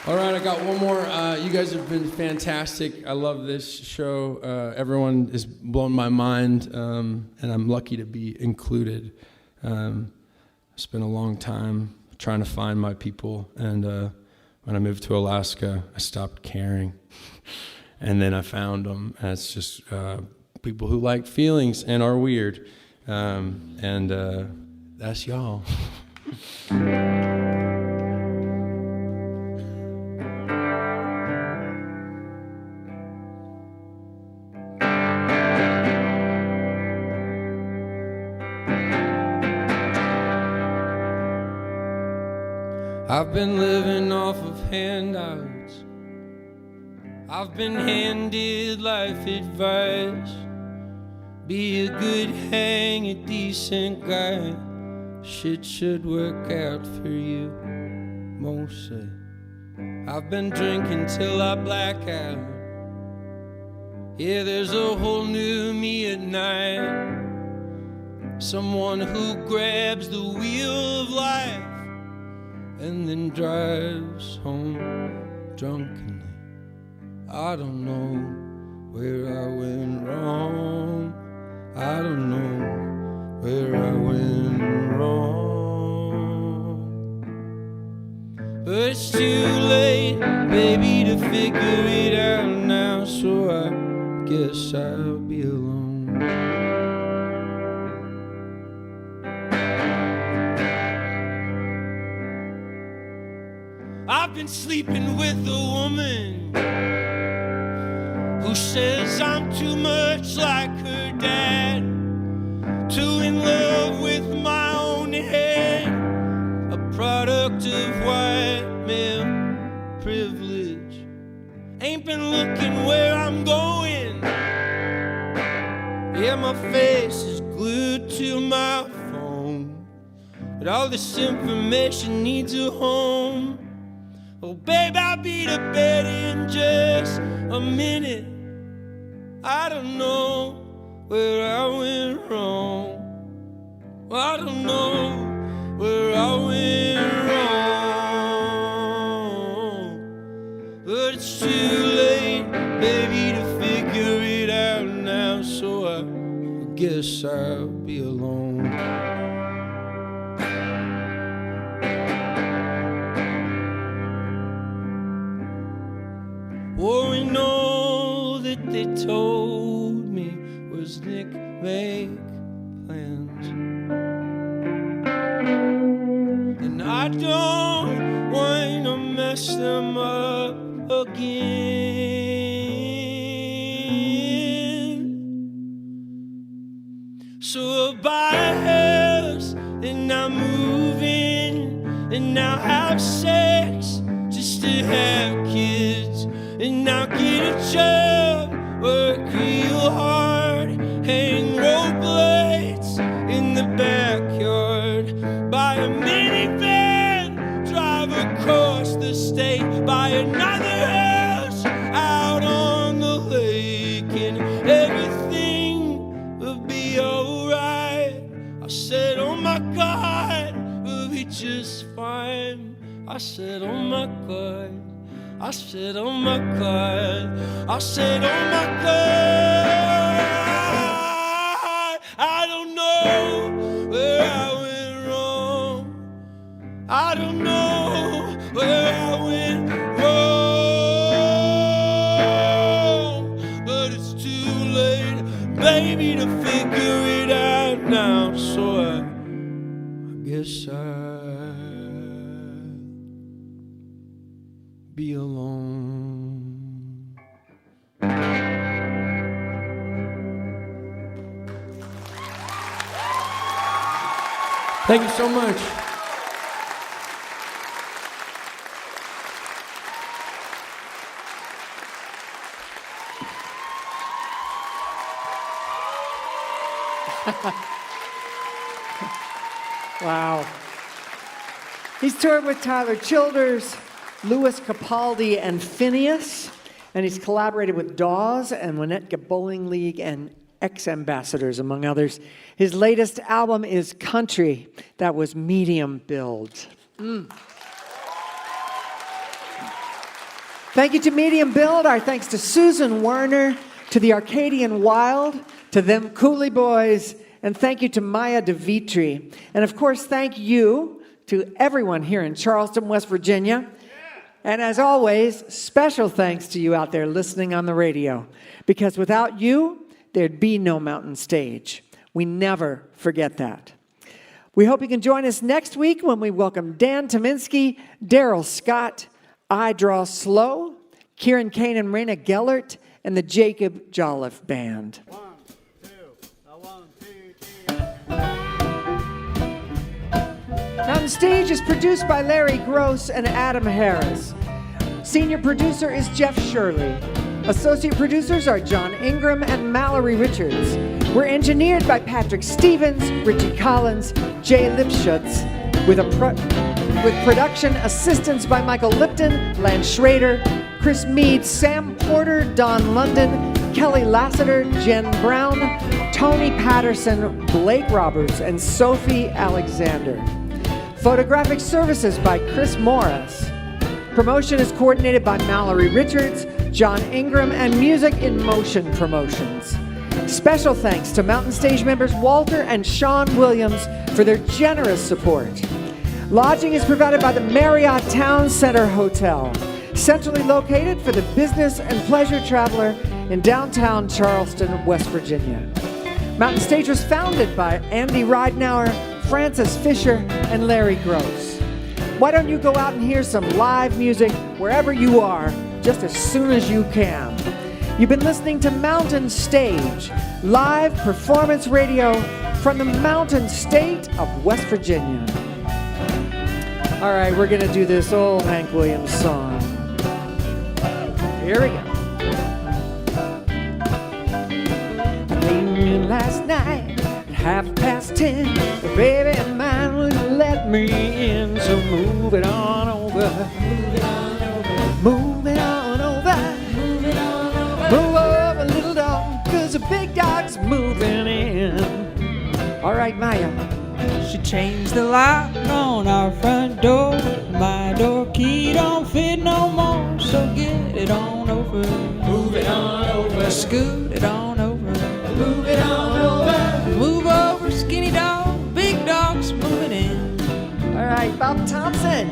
All right, I got one more. You guys have been fantastic. I love this show. Everyone has blown my mind, and I'm lucky to be included. I spent a long time trying to find my people, and when I moved to Alaska, I stopped caring. And then I found them, and it's just people who like feelings and are weird. And that's y'all. I've been living off of handouts. I've been handed life advice. Be a good hang, a decent guy. Shit should work out for you, most say. I've been drinking till I black out. Yeah, there's a whole new me at night. Someone who grabs the wheel of life and then drives home drunkenly. I don't know where I went wrong. I don't know where I went wrong. But it's too late, baby, to figure it out now, so I guess I'll be alone. I've been sleeping with a woman who says I'm too much like her dad, too in love with my own head, a product of white male privilege. Ain't been looking where I'm going. Yeah, my face is glued to my phone, but all this information needs a home. Oh, babe, I'll be to bed in just a minute. I don't know where I went wrong. I don't know where I went wrong. But it's too late, baby, to figure it out now, so I guess I'll be alone. Oh, we know that they told me was Nick make plans, and I don't want to mess them up again. So I buy a house and I'm moving, and I'll have sex just to have kids, and I'll get a job, work real hard, hang rollerblades in the backyard, buy a minivan, drive across the state, buy another house out on the lake, and everything will be alright. I said, oh my God, we'll be just fine. I said, oh my God. I said, oh my God. I said, oh my God. I don't know where I went wrong. I don't know where I went wrong. But it's too late, baby, to figure it out now. So I guess I'll be alone. Thank you so much. Wow. He's toured with Tyler Childers, Louis Capaldi, and Phineas, and he's collaborated with Dawes and Winnetka Bowling League and Ex-Ambassadors, among others. His latest album is Country. That was medium build. Thank you to Medium Build. Our thanks to Susan Werner, to the Arcadian Wild, to them Coulee boys, and thank you to Maya de Vitry. And of course, thank you to everyone here in Charleston, West Virginia. And as always, special thanks to you out there listening on the radio, because without you, there'd be no Mountain Stage. We never forget that. We hope you can join us next week when we welcome Dan Tominski, Daryl Scott, I Draw Slow, Kieran Kane and Raina Gellert, and the Jacob Jolliffe Band. 1, 2, 1, 2, 3. Mountain Stage is produced by Larry Gross and Adam Harris. Senior producer is Jeff Shirley. Associate producers are John Ingram and Mallory Richards. We're engineered by Patrick Stevens, Richie Collins, Jay Lipschutz, with production assistance by Michael Lipton, Lance Schrader, Chris Mead, Sam Porter, Don London, Kelly Lassiter, Jen Brown, Tony Patterson, Blake Roberts, and Sophie Alexander. Photographic services by Chris Morris. Promotion is coordinated by Mallory Richards, John Ingram, and Music in Motion Promotions. Special thanks to Mountain Stage members Walter and Sean Williams for their generous support. Lodging is provided by the Marriott Town Center Hotel, centrally located for the business and pleasure traveler in downtown Charleston, West Virginia. Mountain Stage was founded by Andy Ridenour, Francis Fisher, and Larry Gross. Why don't you go out and hear some live music wherever you are, just as soon as you can? You've been listening to Mountain Stage, live performance radio from the Mountain State of West Virginia. All right, we're going to do this old Hank Williams song. Here we go. I came in last night at 10:30, but baby mine wouldn't let me in, so move it on over. Move it on over. Move it on over. Move it on over. Move over, little dog, 'cause the big dog's moving in. All right, Maya. She changed the lock on our front door. My door key don't fit no more, so get it on over. Move it on over. Scoot it on over. Move it on over. Move over, skinny dog. Big dog's moving in. All right, Bob Thompson.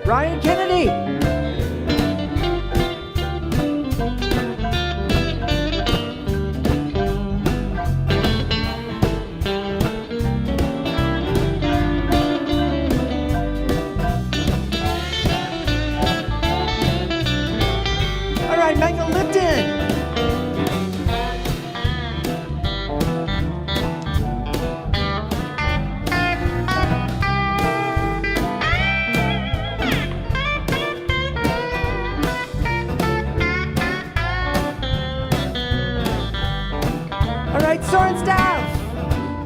Ryan Kennedy. All right, Michael Lipton. All right, Soren Staff.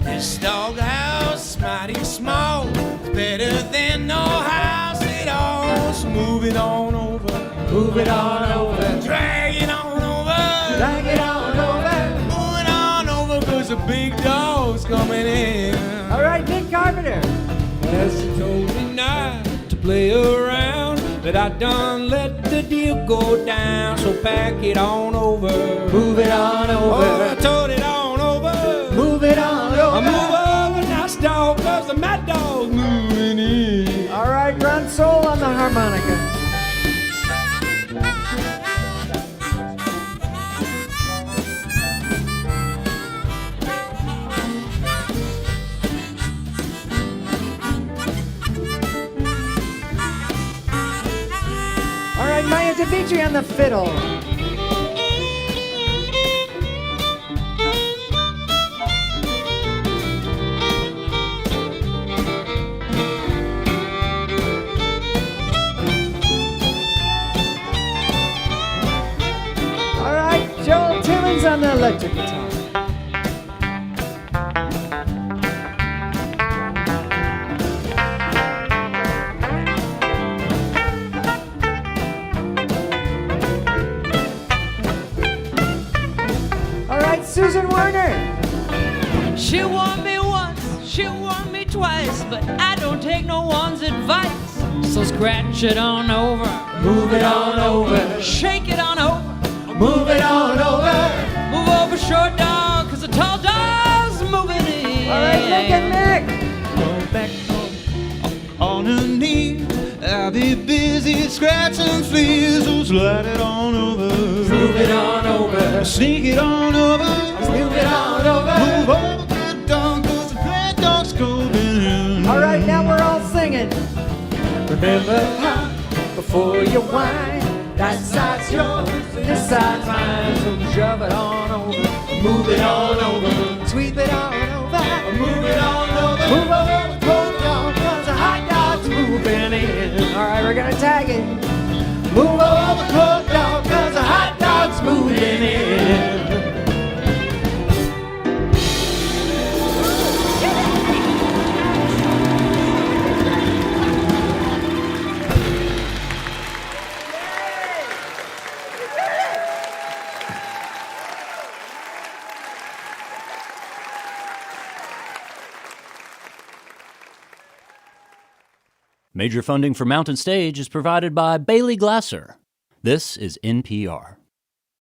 This doghouse, mighty small, it's better than no house at all. So move it on over. Move it on over. Drag it on over. Drag it on over. Move it on over, 'cause the big dog's coming in. All right, Nick Carpenter. Well, she told me not to play around, but I done let the deal go down. So pack it on over. Move it on over. Oh, I told it on over. Move it on over. I move over, nice dog, 'cause the mad dog's moving in. All right, Ron Soul on the harmonica. All right, Maya Vitry on the fiddle. All right, Joel Timmons on the electric guitar. All right, Susan Werner. She warned me once, she warned me twice, but I don't take no one's advice. So scratch it on over, Move it on over. shake it on over, Move it on over. move over, short dog, 'cause the tall dog's moving in. All right, Nick and Nick. Go back on her knee. I'll be busy scratching fleas, so slide it on over. Move it on over. Sneak it on over. Move it on over. Move over, good dog, 'cause the bad dog's going in. All right, now we're all singing. Remember how before you whine, that side's yours, this side's mine. So shove it on over, move it on over, sweep it on over, move it on over, move over the cold dog, 'cause the hot dog's moving in. All right, we're gonna tag it. Move over the cold dog, 'cause the hot dog's moving in. Major funding for Mountain Stage is provided by Bailey Glasser. This is NPR.